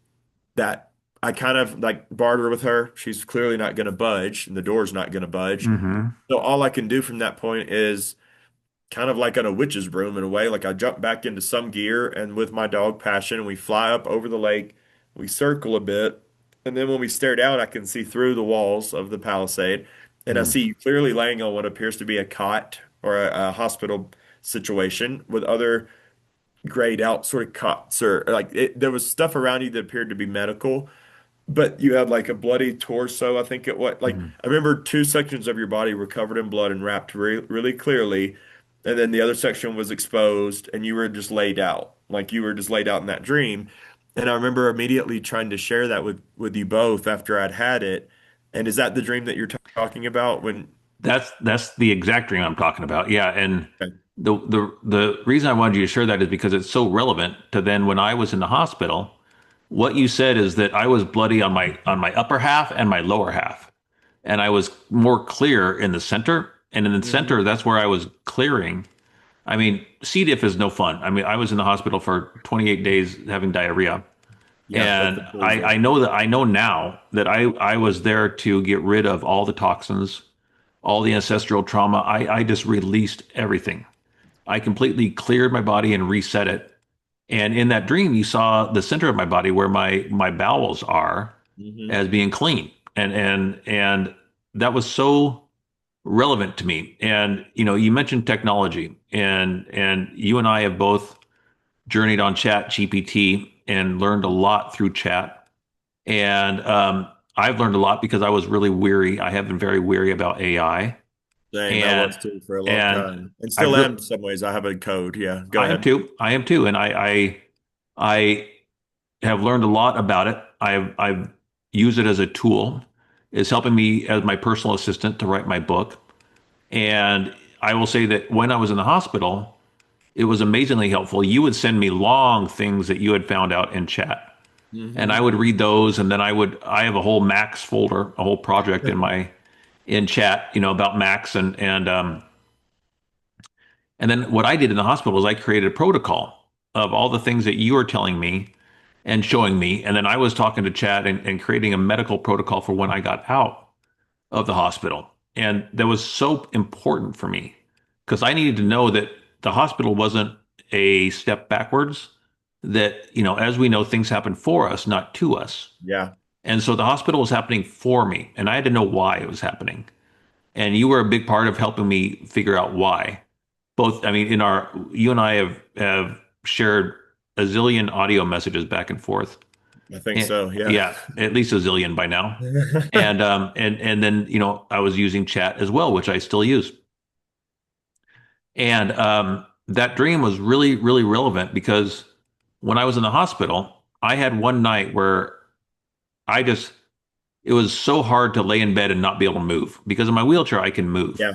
that I kind of like barter with her. She's clearly not going to budge, and the door's not going to budge.
Hmm.
So all I can do from that point is kind of like on a witch's broom in a way. Like I jump back into some gear, and with my dog Passion, we fly up over the lake. We circle a bit, and then when we stare down, I can see through the walls of the palisade, and I see you clearly laying on what appears to be a cot or a hospital situation with other grayed out sort of cots or like there was stuff around you that appeared to be medical, but you had like a bloody torso. I think it what like
Hmm.
I remember two sections of your body were covered in blood and wrapped really clearly, and then the other section was exposed, and you were just laid out, like you were just laid out in that dream. And I remember immediately trying to share that with you both after I'd had it. And is that the dream that you're talking about when?
That's the exact dream I'm talking about. Yeah, and
Okay.
the reason I wanted you to share that is because it's so relevant to then when I was in the hospital. What you said is that I was bloody on my upper half and my lower half, and I was more clear in the center. And in the center,
Mhm.
that's where I was clearing. I mean, C. diff is no fun. I mean, I was in the hospital for 28 days having diarrhea.
Yeah, that's
And
a bruiser.
I know now that I was there to get rid of all the toxins, all the ancestral trauma. I just released everything. I completely cleared my body and reset it. And in that dream, you saw the center of my body where my bowels are
Hmm.
as being clean. And that was so relevant to me. And you mentioned technology, and you and I have both journeyed on Chat GPT and learned a lot through chat. And I've learned a lot because I was really weary. I have been very weary about AI,
Same, I
and
was too for a long
and
time, and still
I've
am
re-
in some ways. I have a code. Yeah, go
I am
ahead.
too. I am too, and I have learned a lot about it. I've used it as a tool. It's helping me as my personal assistant to write my book. And I will say that when I was in the hospital, it was amazingly helpful. You would send me long things that you had found out in chat. And I
Hmm.
would read those, and then I have a whole Max folder, a whole project in chat, about Max, and then what I did in the hospital is I created a protocol of all the things that you were telling me and showing me. And then I was talking to Chad and creating a medical protocol for when I got out of the hospital. And that was so important for me because I needed to know that the hospital wasn't a step backwards, that, as we know, things happen for us, not to us.
Yeah.
And so the hospital was happening for me, and I had to know why it was happening. And you were a big part of helping me figure out why. Both, I mean, you and I have shared a zillion audio messages back and forth.
I think
And,
so. Yeah.
yeah, at least a zillion by now. And then, I was using chat as well, which I still use. And that dream was really, really relevant because when I was in the hospital, I had one night where I just it was so hard to lay in bed and not be able to move because in my wheelchair I can move.
Yeah.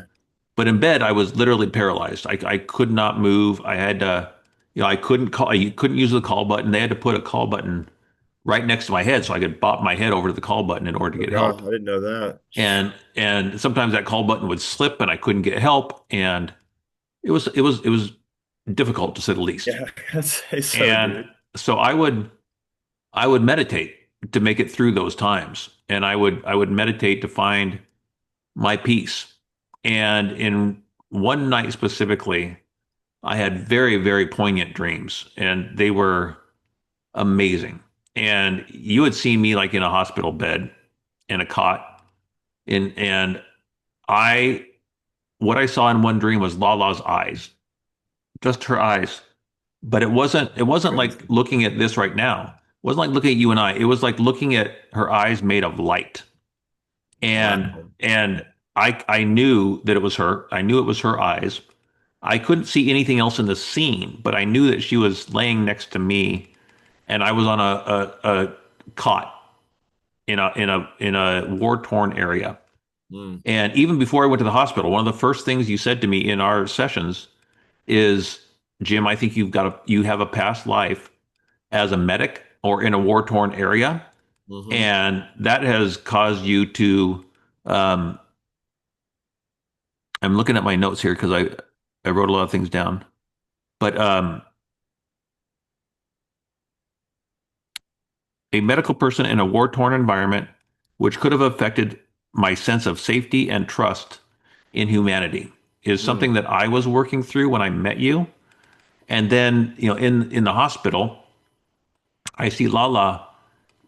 But in bed, I was literally paralyzed. I could not move. I had to, I couldn't call. I couldn't use the call button. They had to put a call button right next to my head so I could bop my head over to the call button in order to
Oh
get
God,
help.
I didn't know that.
And sometimes that call button would slip and I couldn't get help. And it was difficult to say the least.
Yeah, I gotta say so,
And
dude.
so I would meditate to make it through those times, and I would meditate to find my peace. And in one night specifically, I had very, very poignant dreams, and they were amazing. And you had seen me like in a hospital bed in a cot, and I what I saw in one dream was LaLa's eyes, just her eyes. But it wasn't like
Crazy.
looking at this right now. It wasn't like looking at you and I. It was like looking at her eyes made of light. And
Wow.
and I knew that it was her. I knew it was her eyes. I couldn't see anything else in the scene, but I knew that she was laying next to me, and I was on a cot in a war torn area.
Mm.
And even before I went to the hospital, one of the first things you said to me in our sessions is, "Jim, I think you have a past life as a medic or in a war torn area,
Hmm.
and that has caused you to." Um, I'm looking at my notes here because I wrote a lot of things down, but a medical person in a war torn environment, which could have affected my sense of safety and trust in humanity, is
Mm.
something that I was working through when I met you. And then, in the hospital, I see Lala,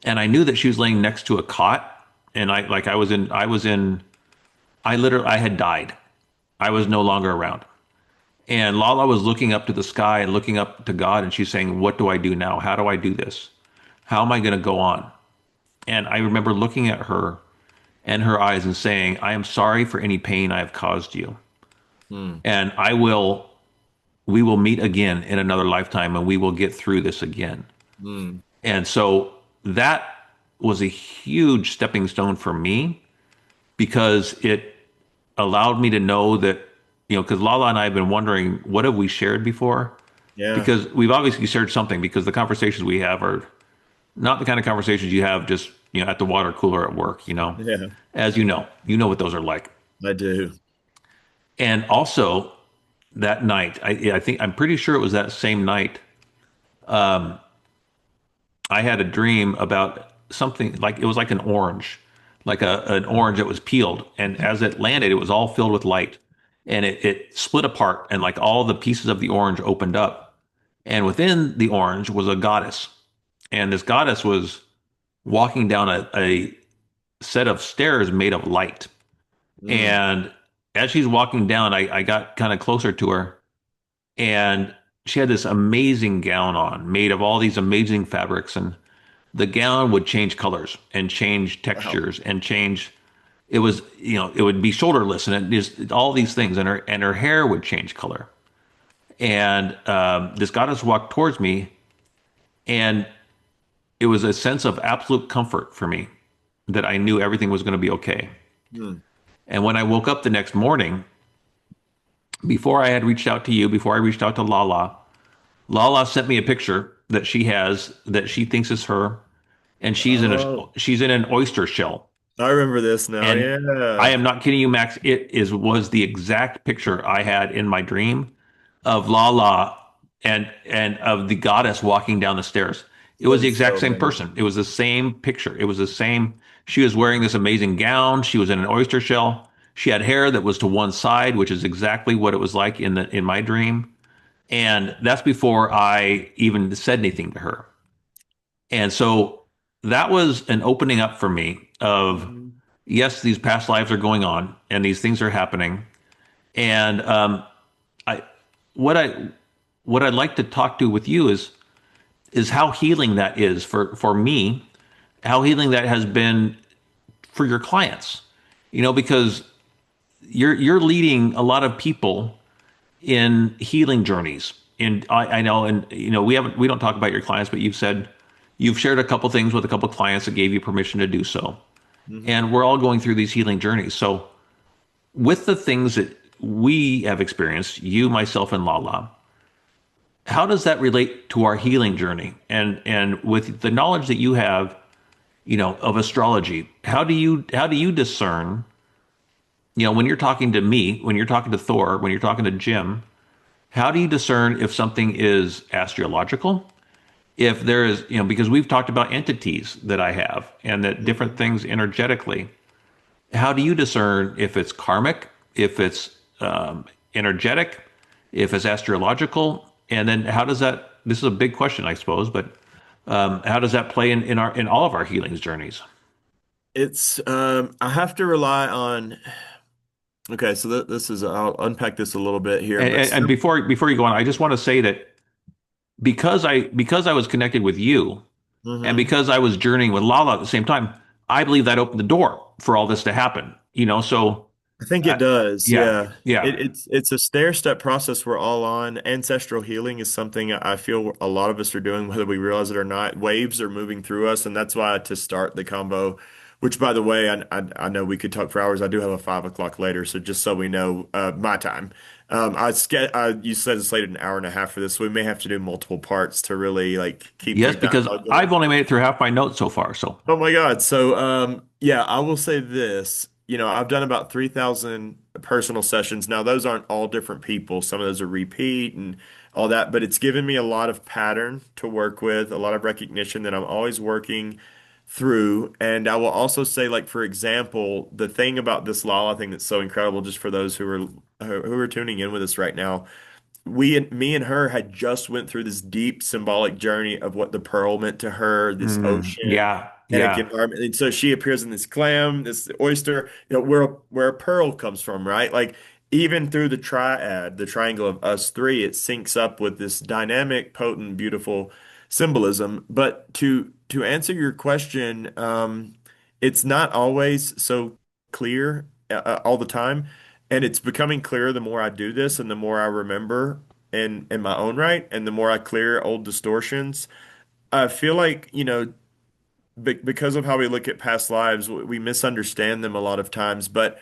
and I knew that she was laying next to a cot, and I had died. I was no longer around. And Lala was looking up to the sky and looking up to God, and she's saying, "What do I do now? How do I do this? How am I going to go on?" And I remember looking at her and her eyes and saying, "I am sorry for any pain I have caused you.
Mm.
And we will meet again in another lifetime and we will get through this again."
Mm.
And so that was a huge stepping stone for me because it allowed me to know that, because Lala and I have been wondering, what have we shared before?
Yeah.
Because we've obviously shared something because the conversations we have are not the kind of conversations you have just, at the water cooler at work,
Yeah.
as you know what those are like.
I do.
And also that night, I'm pretty sure it was that same night. I had a dream about something like it was like an orange, like an orange that was peeled, and as it landed, it was all filled with light, and it split apart, and like all the pieces of the orange opened up, and within the orange was a goddess, and this goddess was walking down a set of stairs made of light,
Mm.
and as she's walking down, I got kind of closer to her, and she had this amazing gown on, made of all these amazing fabrics, and the gown would change colors and change
Wow.
textures and change. It was, it would be shoulderless and it just all these things, and her hair would change color. And this goddess walked towards me, and it was a sense of absolute comfort for me that I knew everything was going to be okay.
Mm.
And when I woke up the next morning, before I had reached out to you, before I reached out to Lala, Lala sent me a picture that she has that she thinks is her. and
Oh,
she's in an oyster shell.
I remember this now.
And I
Yeah.
am not kidding you, Max. It is was the exact picture I had in my dream of LaLa and of the goddess walking down the stairs. It was
That
the
is
exact
so
same person.
amazing.
It was the same picture. It was the same. She was wearing this amazing gown. She was in an oyster shell. She had hair that was to one side, which is exactly what it was like in my dream. And that's before I even said anything to her. And so that was an opening up for me of
Mhm.
yes, these past lives are going on and these things are happening. And I what I what I'd like to talk to with you is how healing that is for me, how healing that has been for your clients. Because you're leading a lot of people in healing journeys. And I know, and we don't talk about your clients, but you've said you've shared a couple things with a couple clients that gave you permission to do so.
Mhm.
And we're all going through these healing journeys. So with the things that we have experienced, you, myself, and LaLa, how does that relate to our healing journey? And with the knowledge that you have, of astrology, how do you discern, when you're talking to me, when you're talking to Thor, when you're talking to Jim, how do you discern if something is astrological? If there is, because we've talked about entities that I have and that different
Mhm.
things energetically. How do you discern if it's karmic, if it's energetic, if it's astrological, and then how does that? This is a big question, I suppose, but how does that play in all of our healings journeys?
It's I have to rely on. Okay, so this is I'll unpack this a little bit here, but
And before you go on, I just want to say that because I was connected with you, and
Mhm.
because I was journeying with LaLa at the same time, I believe that opened the door for all this to happen. So
I think it
uh,
does.
yeah,
Yeah.
yeah,
It's a stair-step process we're all on. Ancestral healing is something I feel a lot of us are doing, whether we realize it or not. Waves are moving through us, and that's why to start the combo, which by the way, I know we could talk for hours. I do have a 5 o'clock later, so just so we know, my time. You said it's slated an hour and a half for this, so we may have to do multiple parts to really like keep the
yes, because
dialogue
I've
going.
only made it through half my notes so far. So
Oh my God. So, yeah, I will say this. I've done about 3,000 personal sessions. Now, those aren't all different people. Some of those are repeat and all that, but it's given me a lot of pattern to work with, a lot of recognition that I'm always working through. And I will also say, like, for example, the thing about this Lala thing that's so incredible, just for those who are tuning in with us right now, me and her had just went through this deep symbolic journey of what the pearl meant to her, this ocean,
yeah,
enic
yeah,
environment. And so she appears in this clam, this oyster, where a pearl comes from, right? Like even through the triad, the triangle of us three, it syncs up with this dynamic, potent, beautiful symbolism. But to answer your question, it's not always so clear all the time. And it's becoming clearer the more I do this and the more I remember in my own right and the more I clear old distortions. I feel like, because of how we look at past lives, we misunderstand them a lot of times. But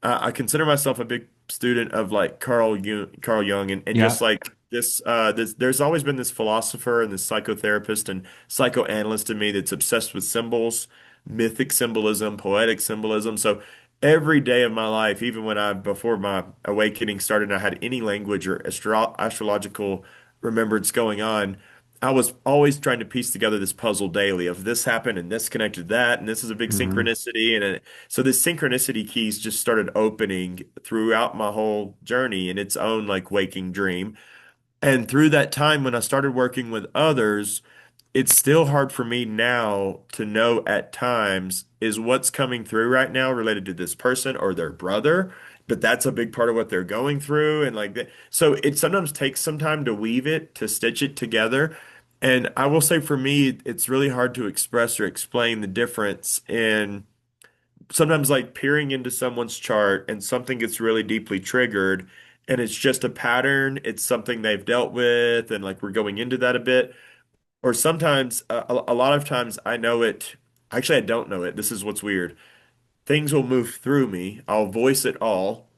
I consider myself a big student of like Carl Jung, and just
yeah,
like there's always been this philosopher and this psychotherapist and psychoanalyst in me that's obsessed with symbols, mythic symbolism, poetic symbolism. So every day of my life, even before my awakening started, and I had any language or astrological remembrance going on. I was always trying to piece together this puzzle daily of this happened and this connected that, and this is a big
hmm
synchronicity, so this synchronicity keys just started opening throughout my whole journey in its own like waking dream. And through that time when I started working with others, it's still hard for me now to know at times is what's coming through right now related to this person or their brother, but that's a big part of what they're going through and like that. So it sometimes takes some time to weave it, to stitch it together. And I will say for me, it's really hard to express or explain the difference in sometimes like peering into someone's chart and something gets really deeply triggered and it's just a pattern, it's something they've dealt with and like we're going into that a bit. Or sometimes a lot of times I know it. Actually, I don't know it. This is what's weird. Things will move through me. I'll voice it all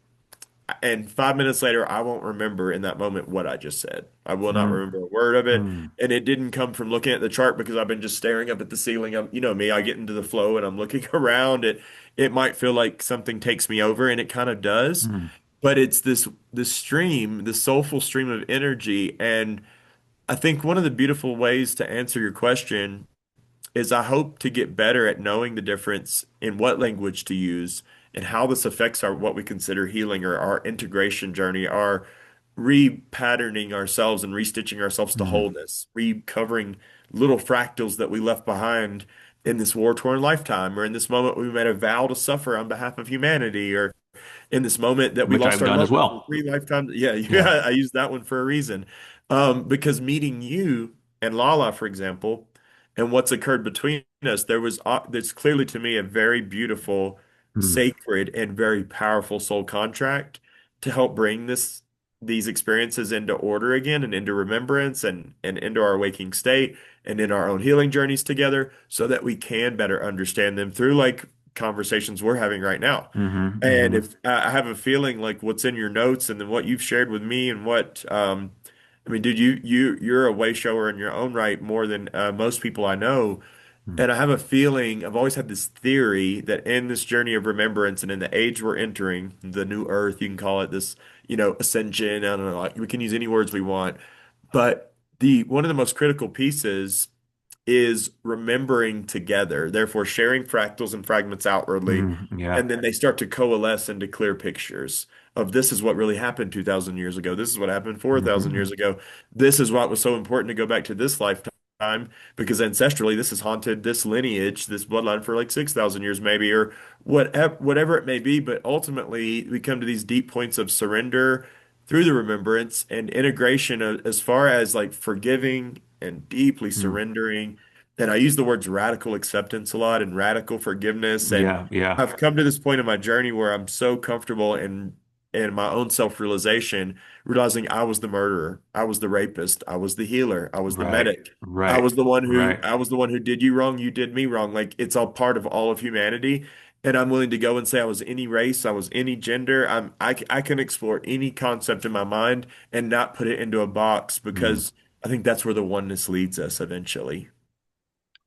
And 5 minutes later, I won't remember in that moment what I just said. I will not
Mm,
remember a word of it.
mm,
And it didn't come from looking at the chart because I've been just staring up at the ceiling. You know me, I get into the flow and I'm looking around. It might feel like something takes me over, and it kind of does.
mm,
But it's this stream, this soulful stream of energy. And I think one of the beautiful ways to answer your question is I hope to get better at knowing the difference in what language to use and how this affects our what we consider healing or our integration journey, our repatterning ourselves and restitching ourselves to
mm.
wholeness, recovering little fractals that we left behind in this war-torn lifetime, or in this moment we made a vow to suffer on behalf of humanity, or in this moment that we
Which
lost
I've
our
done
loved
as
ones in
well.
3 lifetimes. Yeah,
Yeah.
yeah, I used that one for a reason. Because meeting you and LaLa, for example, and what's occurred between us, there's clearly to me a very beautiful,
Mm,
sacred, and very powerful soul contract to help bring these experiences into order again and into remembrance and into our waking state and in our own healing journeys together so that we can better understand them through like conversations we're having right now.
hmm
And
hmm
if I have a feeling like what's in your notes and then what you've shared with me and what I mean, dude, you're a way shower in your own right more than most people I know. And I have a feeling, I've always had this theory that in this journey of remembrance and in the age we're entering, the new earth, you can call it this, ascension. I don't know, like we can use any words we want. But the one of the most critical pieces is remembering together, therefore sharing fractals and fragments outwardly,
Yeah.
and then they start to coalesce into clear pictures of this is what really happened 2,000 years ago. This is what happened 4,000
hmm
years ago. This is what was so important to go back to this lifetime because ancestrally this has haunted this lineage, this bloodline for like 6,000 years maybe, or whatever it may be. But ultimately, we come to these deep points of surrender through the remembrance and integration as far as like forgiving and deeply
Mm.
surrendering. And I use the words radical acceptance a lot and radical forgiveness. And
Yeah. Yeah.
I've come to this point in my journey where I'm so comfortable in my own self-realization, realizing I was the murderer, I was the rapist, I was the healer, I was the
Right.
medic.
Right. Right.
I was the one who did you wrong, you did me wrong. Like it's all part of all of humanity. And I'm willing to go and say I was any race, I was any gender. I can explore any concept in my mind and not put it into a box
Mm.
because I think that's where the oneness leads us eventually.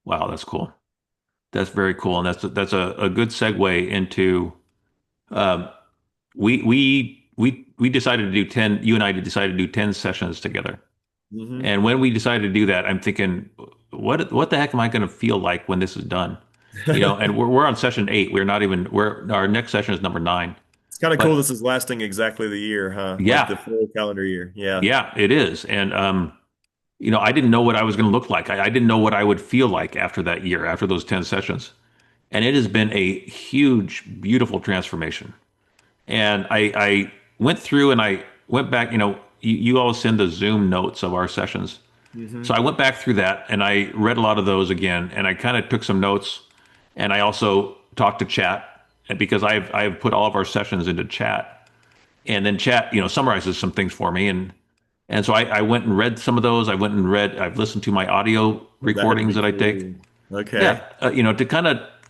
Wow, that's cool. That's very cool, and that's a good segue into um, we decided to do 10. You and I decided to do 10 sessions together,
Hmm.
and when we decided to do that, I'm thinking, what the heck am I going to feel like when this is done? And we're on session 8. We're not even we're our next session is number 9.
It's kind of cool.
But
This is lasting exactly the year, huh? Like the
yeah,
full calendar year. Yeah.
yeah, it is, and I didn't know what I was going to look like. I didn't know what I would feel like after that year, after those 10 sessions. And it has been a huge, beautiful transformation. And I went through and I went back, you always send the Zoom notes of our sessions.
Hmm.
So I went back through that and I read a lot of those again and I kind of took some notes and I also talked to chat because I've put all of our sessions into chat and then chat, summarizes some things for me and so I went and read some of those. I've listened to my audio
Oh, that would
recordings
be
that I take.
cool.
Yeah,
Okay.
to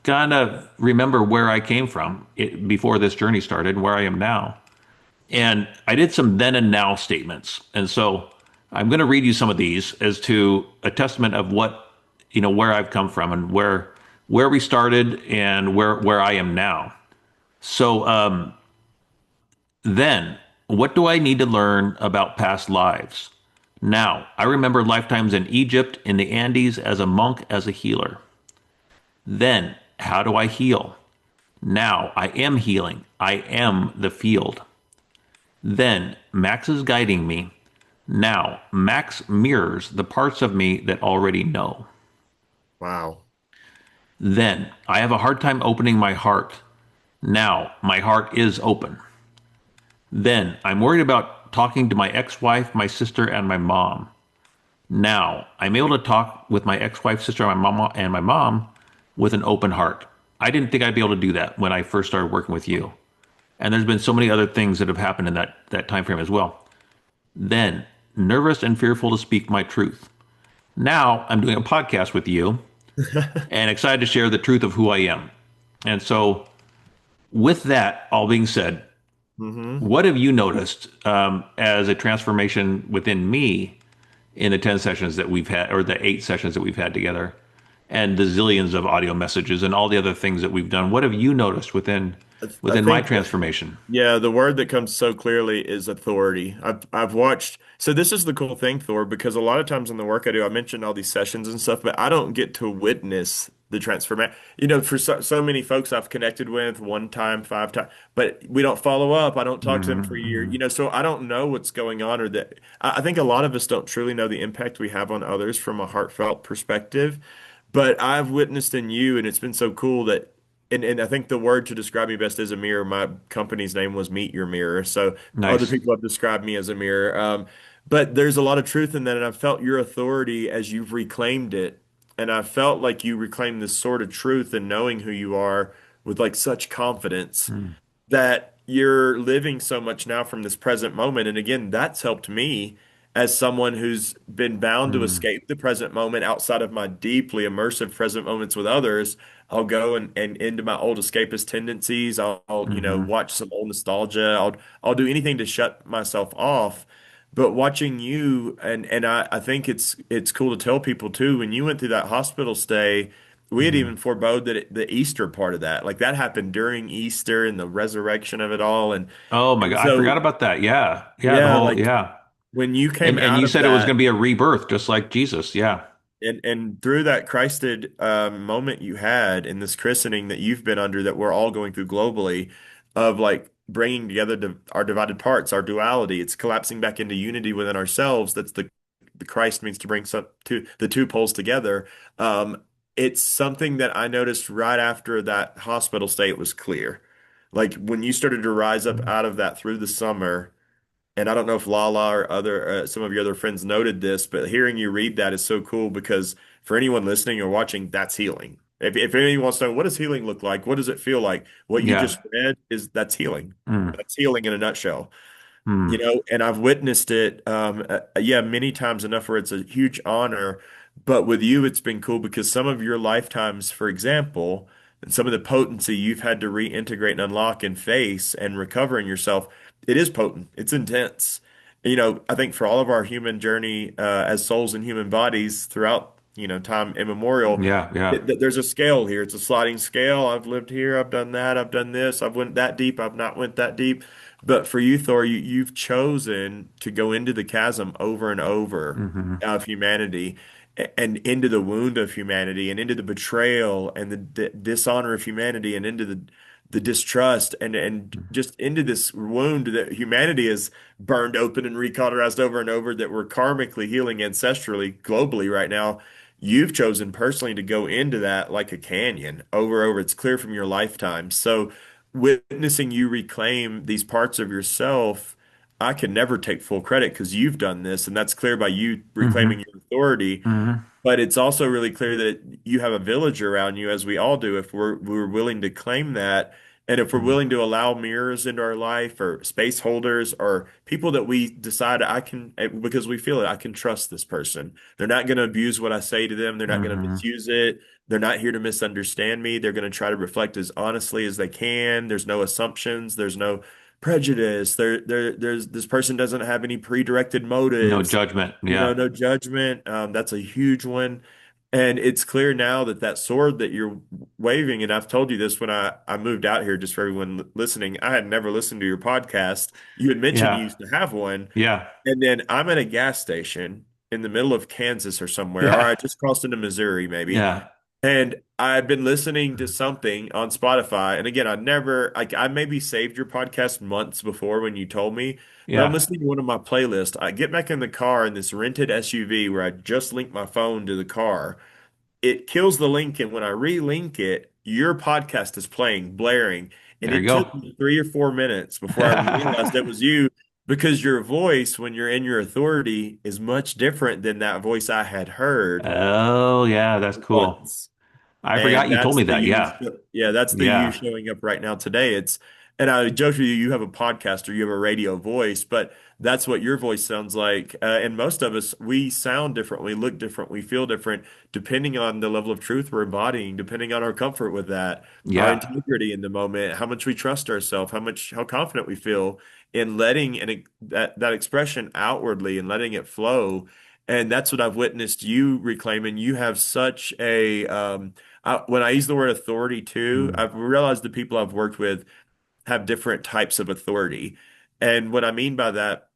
kind of remember where I came from before this journey started and where I am now. And I did some then and now statements. And so I'm going to read you some of these as to a testament of what, where I've come from and where we started and where I am now. So then, what do I need to learn about past lives? Now, I remember lifetimes in Egypt, in the Andes, as a monk, as a healer. Then, how do I heal? Now, I am healing. I am the field. Then, Max is guiding me. Now, Max mirrors the parts of me that already know.
Wow.
Then, I have a hard time opening my heart. Now, my heart is open. Then, I'm worried about talking to my ex wife, my sister, and my mom. Now, I'm able to talk with my ex wife, sister, and my mom with an open heart. I didn't think I'd be able to do that when I first started working with you. And there's been so many other things that have happened in that time frame as well. Then, nervous and fearful to speak my truth. Now, I'm doing a podcast with you and excited to share the truth of who I am. And so, with that all being said,
Hmm.
What have you noticed as a transformation within me in the 10 sessions that we've had, or the 8 sessions that we've had together, and the zillions of audio messages and all the other things that we've done? What have you noticed
I
within my
think
transformation?
yeah, the word that comes so clearly is authority. I've watched. So this is the cool thing, Thor, because a lot of times in the work I do, I mentioned all these sessions and stuff, but I don't get to witness the transformation. You know, for so many folks I've connected with one time, 5 times, but we don't follow up. I don't talk to them for a year.
Hmm.
You know, so I don't know what's going on, or that I think a lot of us don't truly know the impact we have on others from a heartfelt perspective. But I've witnessed in you, and it's been so cool that and I think the word to describe me best is a mirror. My company's name was Meet Your Mirror. So other
Nice.
people have described me as a mirror. But there's a lot of truth in that. And I've felt your authority as you've reclaimed it. And I felt like you reclaimed this sort of truth and knowing who you are with like such confidence
Mm.
that you're living so much now from this present moment. And again, that's helped me as someone who's been bound to
Mm.
escape the present moment outside of my deeply immersive present moments with others. I'll go and into my old escapist tendencies. I'll
Hmm.
watch some old nostalgia. I'll do anything to shut myself off. But watching you and I think it's cool to tell people too, when you went through that hospital stay, we had
Hmm.
even forebode that the Easter part of that, like that happened during Easter and the resurrection of it all.
Oh my
And
God, I forgot
so,
about that. Yeah, yeah, the
yeah,
whole
like
yeah.
when you came
And
out
you
of
said it was
that
going to be a rebirth, just like Jesus. Yeah.
and through that Christed moment you had in this christening that you've been under, that we're all going through globally, of like bringing together our divided parts, our duality, it's collapsing back into unity within ourselves. That's the Christ means to bring the two poles together. Um, it's something that I noticed right after that hospital stay. It was clear, like when you started to rise up out of that through the summer. And I don't know if LaLa or other some of your other friends noted this, but hearing you read that is so cool because for anyone listening or watching, that's healing. If anyone wants to know what does healing look like, what does it feel like, what you
Yeah.
just read is that's healing.
Mm.
That's healing in a nutshell. You
Mm.
know, and I've witnessed it, yeah, many times enough where it's a huge honor. But with you, it's been cool because some of your lifetimes, for example, and some of the potency you've had to reintegrate and unlock and face and recover in yourself, it is potent. It's intense. You know, I think for all of our human journey as souls in human bodies throughout, time immemorial,
Yeah, yeah.
there's a scale here. It's a sliding scale. I've lived here. I've done that. I've done this. I've went that deep. I've not went that deep. But for you, Thor, you've chosen to go into the chasm over and over
Hmm.
of humanity and into the wound of humanity and into the betrayal and the dishonor of humanity and into the distrust and just into this wound that humanity has burned open and recauterized over and over that we're karmically healing ancestrally globally right now. You've chosen personally to go into that like a canyon over and over. It's clear from your lifetime. So witnessing you reclaim these parts of yourself, I can never take full credit because you've done this, and that's clear by you reclaiming
Hmm.
your authority.
Hmm.
But it's also really clear that you have a village around you, as we all do, if we're willing to claim that, and if we're willing to allow mirrors into our life, or space holders, or people that we decide because we feel it, I can trust this person. They're not going to abuse what I say to them. They're not going to
Hmm.
misuse it. They're not here to misunderstand me. They're going to try to reflect as honestly as they can. There's no assumptions. There's no prejudice. There's this person doesn't have any pre-directed
No
motives.
judgment. Yeah.
No judgment. That's a huge one. And it's clear now that that sword that you're waving, and I've told you this when I moved out here, just for everyone listening, I had never listened to your podcast. You had mentioned you
Yeah.
used to have one.
Yeah.
And then I'm at a gas station in the middle of Kansas or somewhere, or
Yeah.
I just crossed into Missouri maybe.
Yeah.
And I've been listening to something on Spotify. And again, I maybe saved your podcast months before when you told me, but I'm
Yeah.
listening to one of my playlists. I get back in the car in this rented SUV where I just linked my phone to the car. It kills the link. And when I re-link it, your podcast is playing, blaring. And
There you
it took
go.
me 3 or 4 minutes before I realized it was you because your voice, when you're in your authority, is much different than that voice I had heard
Oh, yeah, that's cool.
once.
I
And
forgot you told
that's
me
the
that.
you,
Yeah.
yeah, that's the you
Yeah.
showing up right now today. And I joked with you, you have a podcast or you have a radio voice, but that's what your voice sounds like. And most of us, we sound different, we look different, we feel different, depending on the level of truth we're embodying, depending on our comfort with that, our
Yeah.
integrity in the moment, how much we trust ourselves, how confident we feel in letting that expression outwardly and letting it flow. And that's what I've witnessed you reclaiming. You have such when I use the word authority too,
Mm.
I've realized the people I've worked with have different types of authority. And what I mean by that,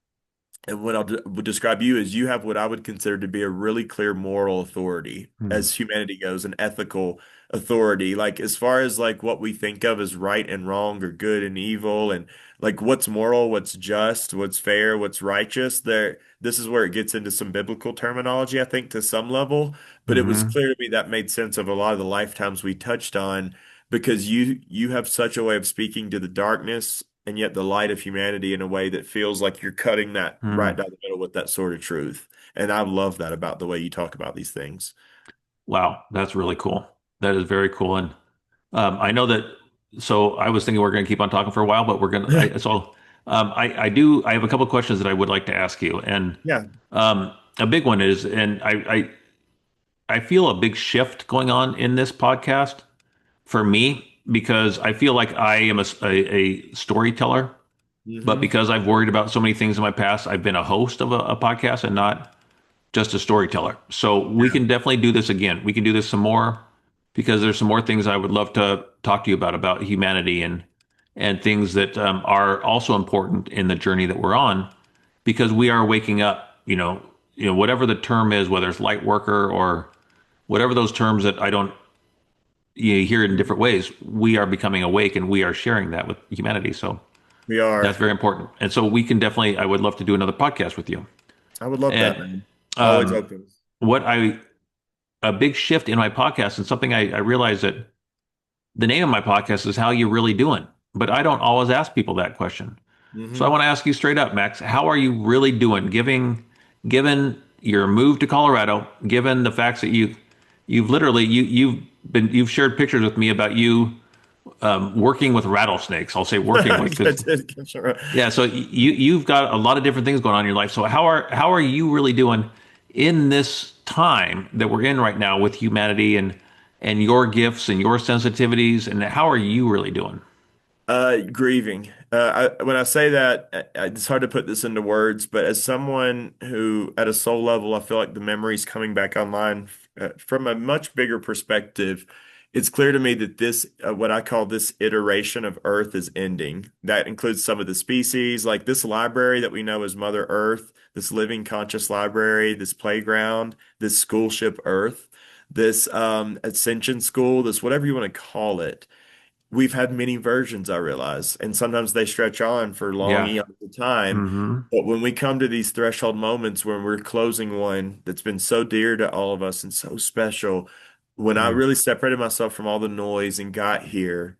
and what would describe you is you have what I would consider to be a really clear moral authority
Mm.
as humanity goes, an ethical authority. Like as far as like what we think of as right and wrong or good and evil and like what's moral, what's just, what's fair, what's righteous, this is where it gets into some biblical terminology, I think, to some level. But it was
Hmm.
clear to me that made sense of a lot of the lifetimes we touched on because you have such a way of speaking to the darkness and yet the light of humanity in a way that feels like you're cutting that right
Mm.
down the middle with that sort of truth. And I love that about the way you talk about these things.
Wow, that's really cool. That is very cool. And I know that. So I was thinking we're going to keep on talking for a while, but we're going to. So I do. I have a couple of questions that I would like to ask you, and
Yeah.
a big one is, and I feel a big shift going on in this podcast for me because I feel like I am a storyteller, but
Hmm.
because I've worried about so many things in my past, I've been a host of a podcast and not just a storyteller. So we
Yeah.
can definitely do this again. We can do this some more because there's some more things I would love to talk to you about humanity and things that are also important in the journey that we're on because we are waking up. Whatever the term is, whether it's light worker or whatever those terms that I don't hear it in different ways, we are becoming awake and we are sharing that with humanity. So
We
that's
are.
very important. And so we can definitely, I would love to do another podcast with you.
I would love that,
And
man. Always
um,
open.
what I a big shift in my podcast and something I realized that the name of my podcast is How You Really Doing? But I don't always ask people that question. So I
Hmm.
want to ask you straight up, Max, how are you really doing? Given your move to Colorado, given the facts that you've literally you've shared pictures with me about you working with rattlesnakes. I'll say working with because yeah, so you've got a lot of different things going on in your life. So how are you really doing in this time that we're in right now with humanity and your gifts and your sensitivities and how are you really doing?
Grieving. When I say that, it's hard to put this into words, but as someone who, at a soul level, I feel like the memory's coming back online from a much bigger perspective. It's clear to me that what I call this iteration of Earth is ending. That includes some of the species, like this library that we know as Mother Earth, this living conscious library, this playground, this school ship Earth, this ascension school, this whatever you want to call it. We've had many versions, I realize, and sometimes they stretch on for long
Yeah.
eons of time.
Mm-hmm.
But when we come to these threshold moments when we're closing one that's been so dear to all of us and so special, when I
Mm-hmm.
really separated myself from all the noise and got here,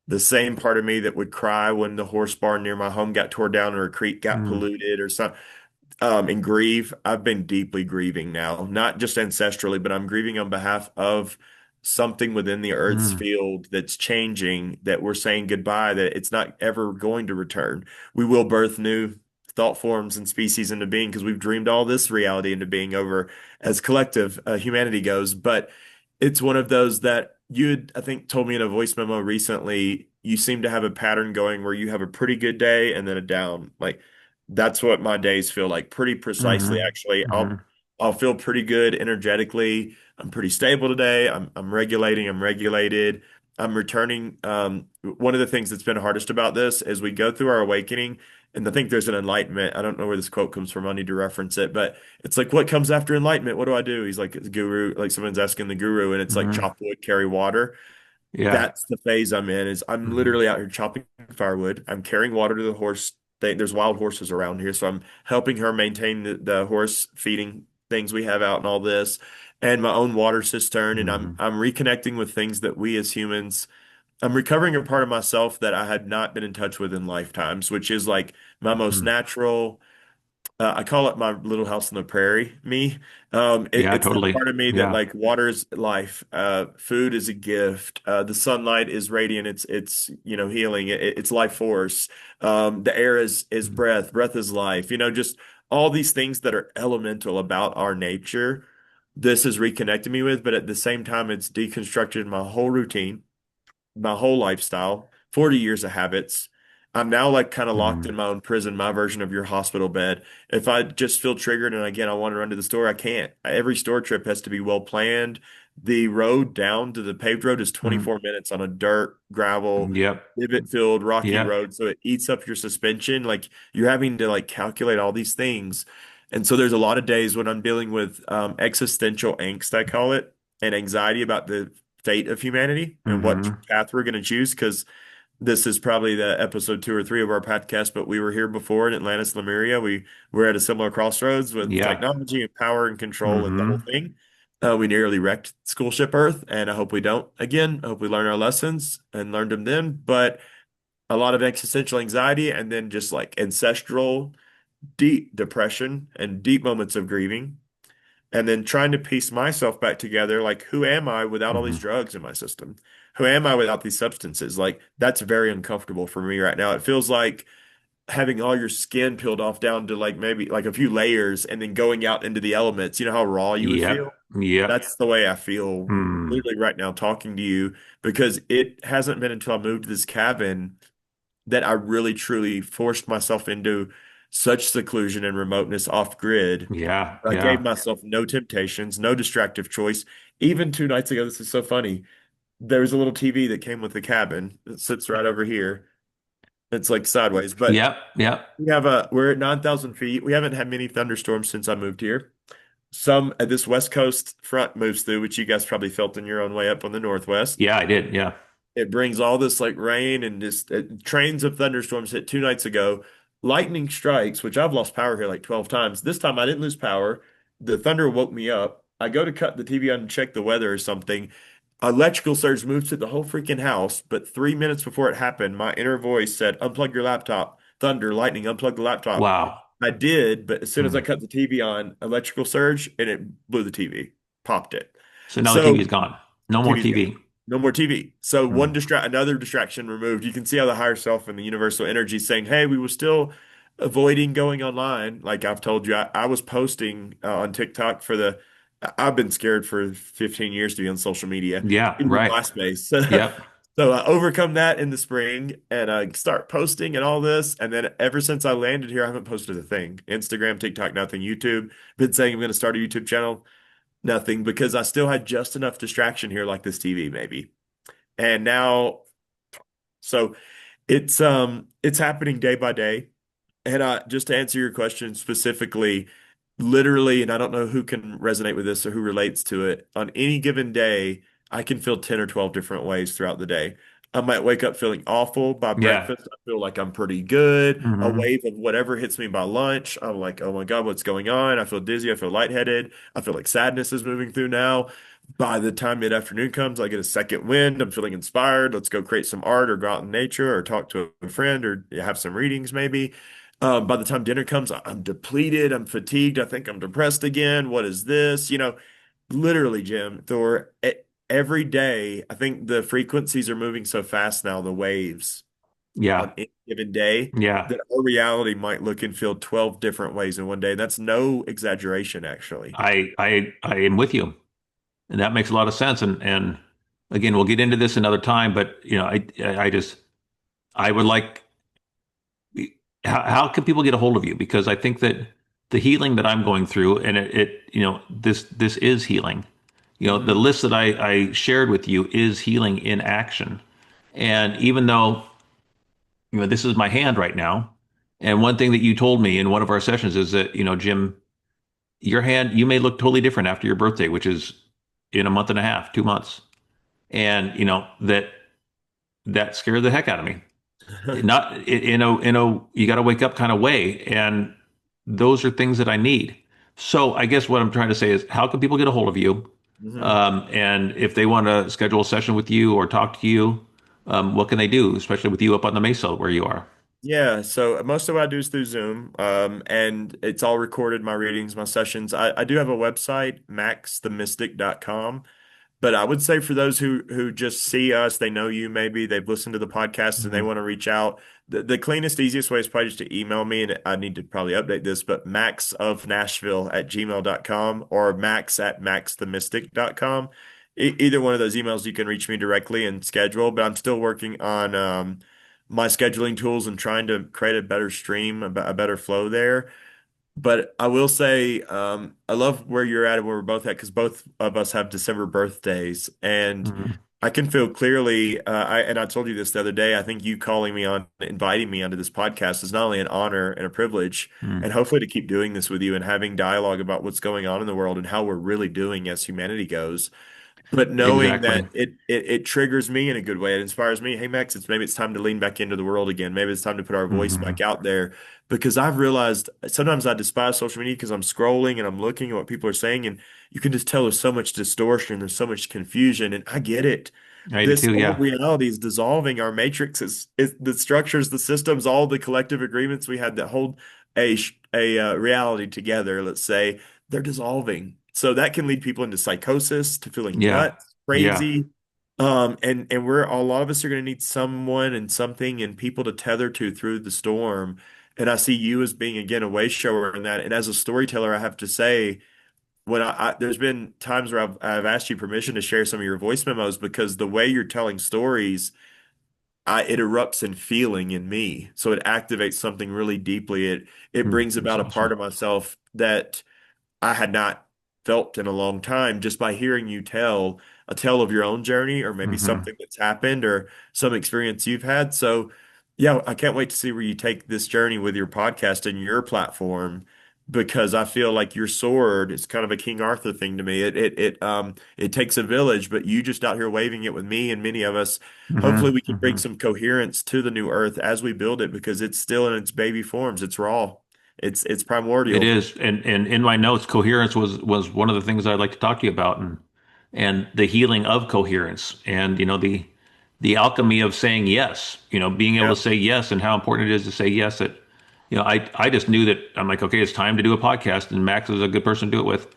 the same part of me that would cry when the horse barn near my home got tore down or a creek got polluted or something, and grieve. I've been deeply grieving now, not just ancestrally, but I'm grieving on behalf of something within the Earth's
Mm-hmm.
field that's changing, that we're saying goodbye, that it's not ever going to return. We will birth new thought forms and species into being because we've dreamed all this reality into being over as collective humanity goes. But it's one of those that I think, told me in a voice memo recently, you seem to have a pattern going where you have a pretty good day and then a down. Like, that's what my days feel like pretty precisely,
Mm-hmm.
actually.
Mm-hmm.
I'll feel pretty good energetically. I'm pretty stable today. I'm regulating, I'm regulated. I'm returning. One of the things that's been hardest about this is we go through our awakening, and I think there's an enlightenment. I don't know where this quote comes from. I need to reference it, but it's like, what comes after enlightenment? What do I do? He's like, guru, like someone's asking the guru, and it's like
Mm-hmm.
chop wood, carry water.
Yeah.
That's the phase I'm in, is I'm
Mm-hmm.
literally out here chopping firewood. I'm carrying water to the horse. There's wild horses around here, so I'm helping her maintain the horse feeding things we have out and all this, and my own water cistern. And I'm
Mm-hmm.
I'm reconnecting with things that we as humans. I'm recovering a part of myself that I had not been in touch with in lifetimes, which is like my most natural, I call it my little house on the prairie, me.
Yeah,
It's that
totally.
part of me that
Yeah.
like water is life. Food is a gift. The sunlight is radiant. It's healing. It's life force. The air is
Mhm.
breath. Breath is life. Just all these things that are elemental about our nature. This has reconnected me with, but at the same time, it's deconstructed my whole routine, my whole lifestyle, 40 years of habits. I'm now like kind of locked in
Mhm.
my own prison, my version of your hospital bed. If I just feel triggered and again I want to run to the store, I can't. Every store trip has to be well planned. The road down to the paved road is
Mhm.
24 minutes on a dirt, gravel,
Yep.
divot filled, rocky
Yep.
road. So it eats up your suspension. Like you're having to like calculate all these things. And so there's a lot of days when I'm dealing with existential angst, I call it, and anxiety about the fate of humanity and what
Hmm.
path we're going to choose. Because this is probably the episode 2 or 3 of our podcast, but we were here before in Atlantis, Lemuria. We were at a similar crossroads with
Yeah.
technology and power and control and the whole
Hmm.
thing. We nearly wrecked school ship Earth, and I hope we don't again. I hope we learn our lessons and learned them then. But a lot of existential anxiety and then just like ancestral deep depression and deep moments of grieving and then trying to piece myself back together like who am I without all these
Hmm.
drugs in my system, who am I without these substances? Like that's very uncomfortable for me right now. It feels like having all your skin peeled off down to like maybe like a few layers and then going out into the elements. You know how raw you would
Yep.
feel?
Yep.
That's the way I feel
Mm.
literally right now talking to you because it hasn't been until I moved to this cabin that I really truly forced myself into such seclusion and remoteness off grid.
Yeah.
I gave
Yeah.
myself no temptations, no distractive choice. Even 2 nights ago, this is so funny. There was a little TV that came with the cabin that sits right over here. It's like sideways, but
Yep. Yep.
we're at 9,000 feet. We haven't had many thunderstorms since I moved here. Some this West Coast front moves through, which you guys probably felt in your own way up on the Northwest.
Yeah, I did. Yeah.
It brings all this like rain and just trains of thunderstorms hit 2 nights ago. Lightning strikes, which I've lost power here like 12 times. This time I didn't lose power. The thunder woke me up. I go to cut the TV on and check the weather or something. Electrical surge moves to the whole freaking house, but 3 minutes before it happened, my inner voice said, "Unplug your laptop. Thunder, lightning, unplug the laptop."
Wow.
I did, but as soon as I
Mm.
cut the TV on, electrical surge and it blew the TV, popped it.
So now the
So
TV is gone. No more
TV's gone.
TV.
No more TV. So
Mm.
another distraction removed. You can see how the higher self and the universal energy is saying, "Hey, we were still avoiding going online." Like I've told you, I was posting on TikTok for the. I've been scared for 15 years to be on social media,
Yeah.
even
Right.
MySpace.
Yep.
So I overcome that in the spring and I start posting and all this. And then ever since I landed here, I haven't posted a thing. Instagram, TikTok, nothing. YouTube. Been saying I'm going to start a YouTube channel. Nothing because I still had just enough distraction here, like this TV, maybe. And now, so it's happening day by day. And just to answer your question specifically, literally, and I don't know who can resonate with this or who relates to it, on any given day, I can feel 10 or 12 different ways throughout the day. I might wake up feeling awful by
Yeah.
breakfast. I feel like I'm pretty good. A
Hmm.
wave of whatever hits me by lunch. I'm like, oh my God, what's going on? I feel dizzy. I feel lightheaded. I feel like sadness is moving through now. By the time mid-afternoon comes, I get a second wind. I'm feeling inspired. Let's go create some art or go out in nature or talk to a friend or have some readings maybe. By the time dinner comes, I'm depleted. I'm fatigued. I think I'm depressed again. What is this? Literally, Jim, Thor, every day, I think the frequencies are moving so fast now, the waves on
Yeah.
any given day,
Yeah.
that our reality might look and feel 12 different ways in one day. That's no exaggeration, actually.
I am with you. And that makes a lot of sense. And again, we'll get into this another time, but I just I would like how can people get a hold of you? Because I think that the healing that I'm going through, and this is healing. The
Hmm.
list that I shared with you is healing in action. And even though, this is my hand right now, and one thing that you told me in one of our sessions is that, Jim, your hand, you may look totally different after your birthday, which is in a month and a half, 2 months. And, that scared the heck out of me. Not in a you got to wake up kind of way, and those are things that I need. So I guess what I'm trying to say is, how can people get a hold of you?
Hmm.
And if they want to schedule a session with you or talk to you, what can they do, especially with you up on the Mesa where you are?
Yeah, so most of what I do is through Zoom, and it's all recorded, my readings, my sessions. I do have a website, maxthemystic.com. But I would say for those who just see us, they know you maybe, they've listened to the podcast and they
Mhm.
want to reach out. The cleanest, easiest way is probably just to email me, and I need to probably update this, but maxofnashville@gmail.com or max@maxthemystic.com. Either one of those emails you can reach me directly and schedule, but I'm still working on my scheduling tools and trying to create a better stream, a better flow there. But I will say, I love where you're at and where we're both at because both of us have December birthdays, and
Mhm.
I can feel clearly. I told you this the other day. I think you calling me on, inviting me onto this podcast is not only an honor and a privilege,
Mhm.
and hopefully to keep doing this with you and having dialogue about what's going on in the world and how we're really doing as humanity goes. But knowing
Exactly.
that it triggers me in a good way, it inspires me. Hey Max, maybe it's time to lean back into the world again. Maybe it's time to put our voice back
Mhm.
out there because I've realized sometimes I despise social media because I'm scrolling and I'm looking at what people are saying, and you can just tell there's so much distortion, there's so much confusion, and I get it.
I do
This
too.
old
Yeah.
reality is dissolving. Our matrix is the structures, the systems, all the collective agreements we had that hold a reality together, let's say, they're dissolving. So that can lead people into psychosis, to feeling
Yeah.
nuts,
Yeah.
crazy. And we're a lot of us are going to need someone and something and people to tether to through the storm. And I see you as being again a way shower in that. And as a storyteller, I have to say, when there's been times where I've asked you permission to share some of your voice memos because the way you're telling stories, it erupts in feeling in me. So it activates something really deeply. It brings
That's
about a part
awesome.
of myself that I had not felt in a long time just by hearing you tell a tale of your own journey or maybe
Hmm.
something that's happened or some experience you've had. So, yeah, I can't wait to see where you take this journey with your podcast and your platform because I feel like your sword is kind of a King Arthur thing to me. It takes a village, but you just out here waving it with me and many of us. Hopefully,
Hmm.
we can bring
Hmm.
some coherence to the new earth as we build it because it's still in its baby forms. It's raw. It's
It
primordial.
is, and in my notes, coherence was one of the things I'd like to talk to you about, and the healing of coherence, and the alchemy of saying yes. Being able
Yeah.
to say yes, and how important it is to say yes. That I just knew that I'm like, okay, it's time to do a podcast, and Max is a good person to do it with,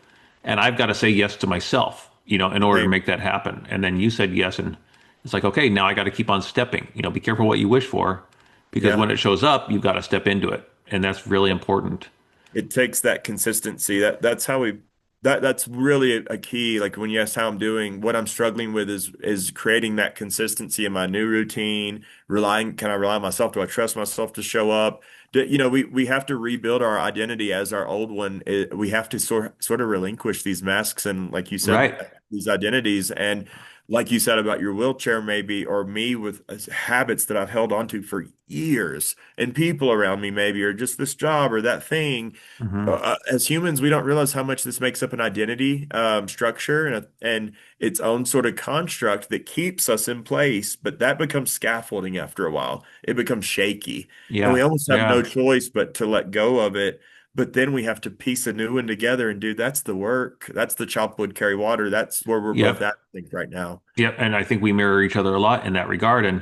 and I've got to say yes to myself, in order to
Same.
make that happen. And then you said yes, and it's like, okay, now I got to keep on stepping. Be careful what you wish for, because
Yeah.
when it shows up, you've got to step into it, and that's really important.
It takes that consistency. That's how we that's really a key. Like when you ask how I'm doing, what I'm struggling with is creating that consistency in my new routine, can I rely on myself? Do I trust myself to show up? We have to rebuild our identity as our old one. We have to sort of relinquish these masks and like you said,
Right.
these identities. And like you said about your wheelchair, maybe, or me with habits that I've held onto for years, and people around me, maybe, or just this job or that thing.
Hmm.
As humans, we don't realize how much this makes up an identity structure and its own sort of construct that keeps us in place. But that becomes scaffolding after a while. It becomes shaky, and we
Yeah.
almost have no
Yeah.
choice but to let go of it. But then we have to piece a new one together and do that's the work. That's the chop wood, carry water. That's where we're both
Yep.
at, I think, right now.
Yep. And I think we mirror each other a lot in that regard. And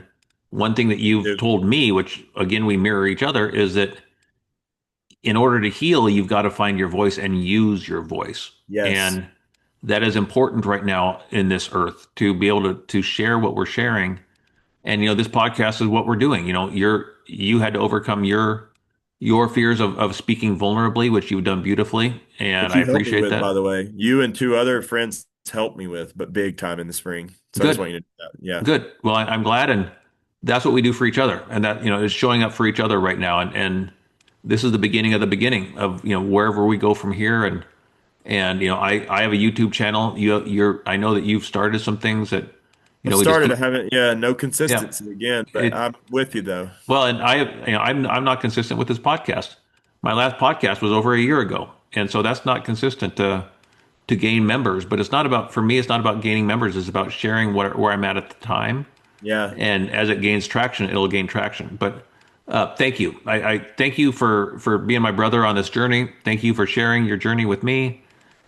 one thing that you've
Dude.
told me, which again, we mirror each other, is that in order to heal, you've got to find your voice and use your voice.
Yes.
And that is important right now in this earth to be able to share what we're sharing. And this podcast is what we're doing. You had to overcome your fears of speaking vulnerably, which you've done beautifully, and
Which
I
you helped me
appreciate
with, by
that.
the way. You and two other friends helped me with, but big time in the spring. So I just
Good.
want you to know that. Yeah.
Good. Well, I'm glad, and that's what we do for each other, and that is showing up for each other right now, and this is the beginning of the beginning of wherever we go from here, and I have a YouTube channel. I know that you've started some things that
I've
we just
started. I haven't, yeah, no
yeah
consistency again, but
it
I'm with you though.
well, and I'm not consistent with this podcast. My last podcast was over a year ago, and so that's not consistent to gain members. But it's not about for me. It's not about gaining members. It's about sharing where I'm at the time.
Yeah.
And as it gains traction, it'll gain traction. But thank you. I thank you for being my brother on this journey. Thank you for sharing your journey with me.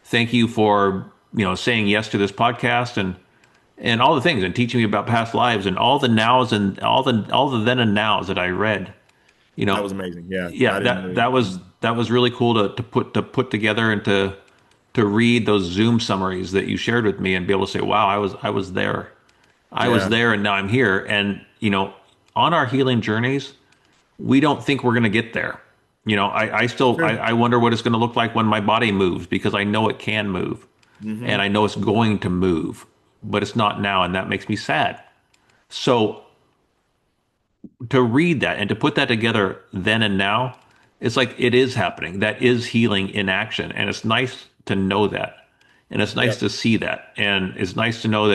Thank you for saying yes to this podcast and all the things and teaching me about past lives and all the nows and all the then and nows that I read. You
That
know,
was amazing. Yeah,
yeah,
I didn't
that
really.
that was that was really cool to put together and to read those Zoom summaries that you shared with me and be able to say, wow, I was there. I was
Yeah,
there and now I'm here. And, on our healing journeys, we don't think we're going to get there. I still
sure.
I wonder what it's going to look like when my body moves because I know it can move and
Hmm.
I know it's going to move, but it's not now, and that makes me sad. So to read that and to put that together then and now, it's like it is happening. That is healing in action, and it's nice to know that, and it's nice
Yep.
to see that, and it's nice to know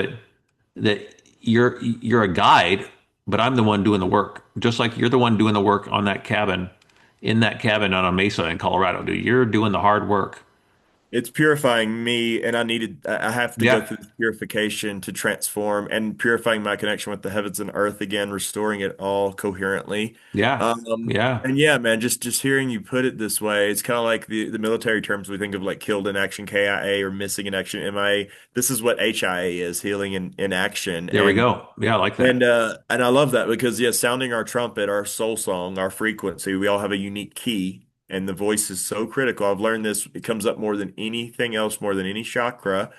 that you're a guide, but I'm the one doing the work. Just like you're the one doing the work on that cabin, in that cabin on a mesa in Colorado, dude. You're doing the hard work.
It's purifying me, and I have to go
Yeah,
through this purification to transform and purifying my connection with the heavens and earth again, restoring it all coherently.
yeah, yeah.
And yeah, man, just hearing you put it this way, it's kind of like the military terms we think of like killed in action, KIA, or missing in action, MIA. This is what HIA is, healing in action.
There we go. Yeah, I like that.
And I love that because yeah, sounding our trumpet, our soul song, our frequency, we all have a unique key, and the voice is so critical. I've learned this, it comes up more than anything else, more than any chakra,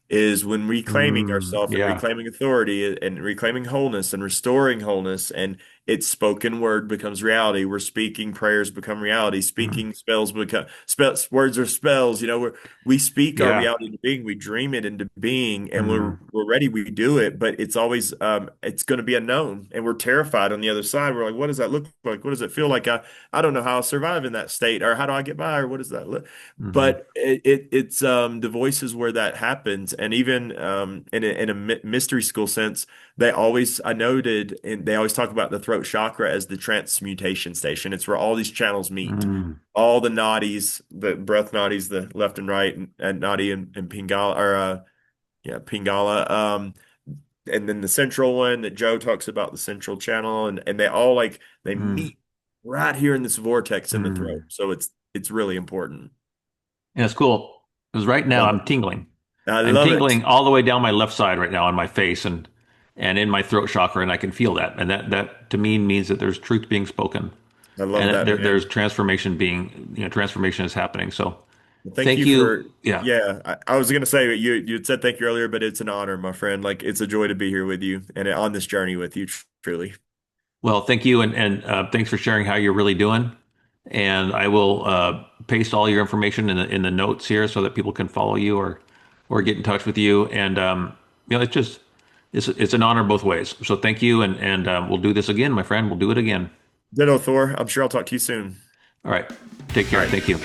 is when reclaiming ourselves and
Yeah.
reclaiming authority and reclaiming wholeness and restoring wholeness, and its spoken word becomes reality. We're speaking prayers become reality.
Mm.
Speaking spells become spells. Words are spells. We speak our
Yeah.
reality into being. We dream it into being, and we're
Mm.
we're ready. We do it, but it's always it's going to be unknown, and we're terrified on the other side. We're like, what does that look like? What does it feel like? I don't know how I'll survive in that state, or how do I get by, or what does that look?
Hmm.
But it's the voices where that happens, and even in a mystery school sense, I noted, and they always talk about the throat chakra as the transmutation station. It's where all these channels meet,
Mm.
all the nadis, the breath nadis, the left and right, and nadi and Pingala, or yeah, Pingala, and then the central one that Joe talks about, the central channel, and they all they
Mm.
meet right here in this vortex in the throat.
Mm.
So it's really important.
Yeah, it's cool. Because right now
Love
I'm
it.
tingling.
I
I'm
love it.
tingling all the way down my left side right now on my face and in my throat chakra, and I can feel that. And that to me means that there's truth being spoken,
I
and
love
that
that,
there's
man.
transformation transformation is happening. So
Well, thank
thank
you
you.
for,
Yeah.
yeah, I was gonna say you had said thank you earlier, but it's an honor, my friend. Like it's a joy to be here with you and on this journey with you, truly.
Well, thank you, and thanks for sharing how you're really doing. And I will paste all your information in the notes here so that people can follow you or get in touch with you. And it's an honor both ways. So thank you, and we'll do this again, my friend. We'll do it again.
Ditto, Thor. I'm sure I'll talk to you soon.
All right. Take
All
care.
right.
Thank you.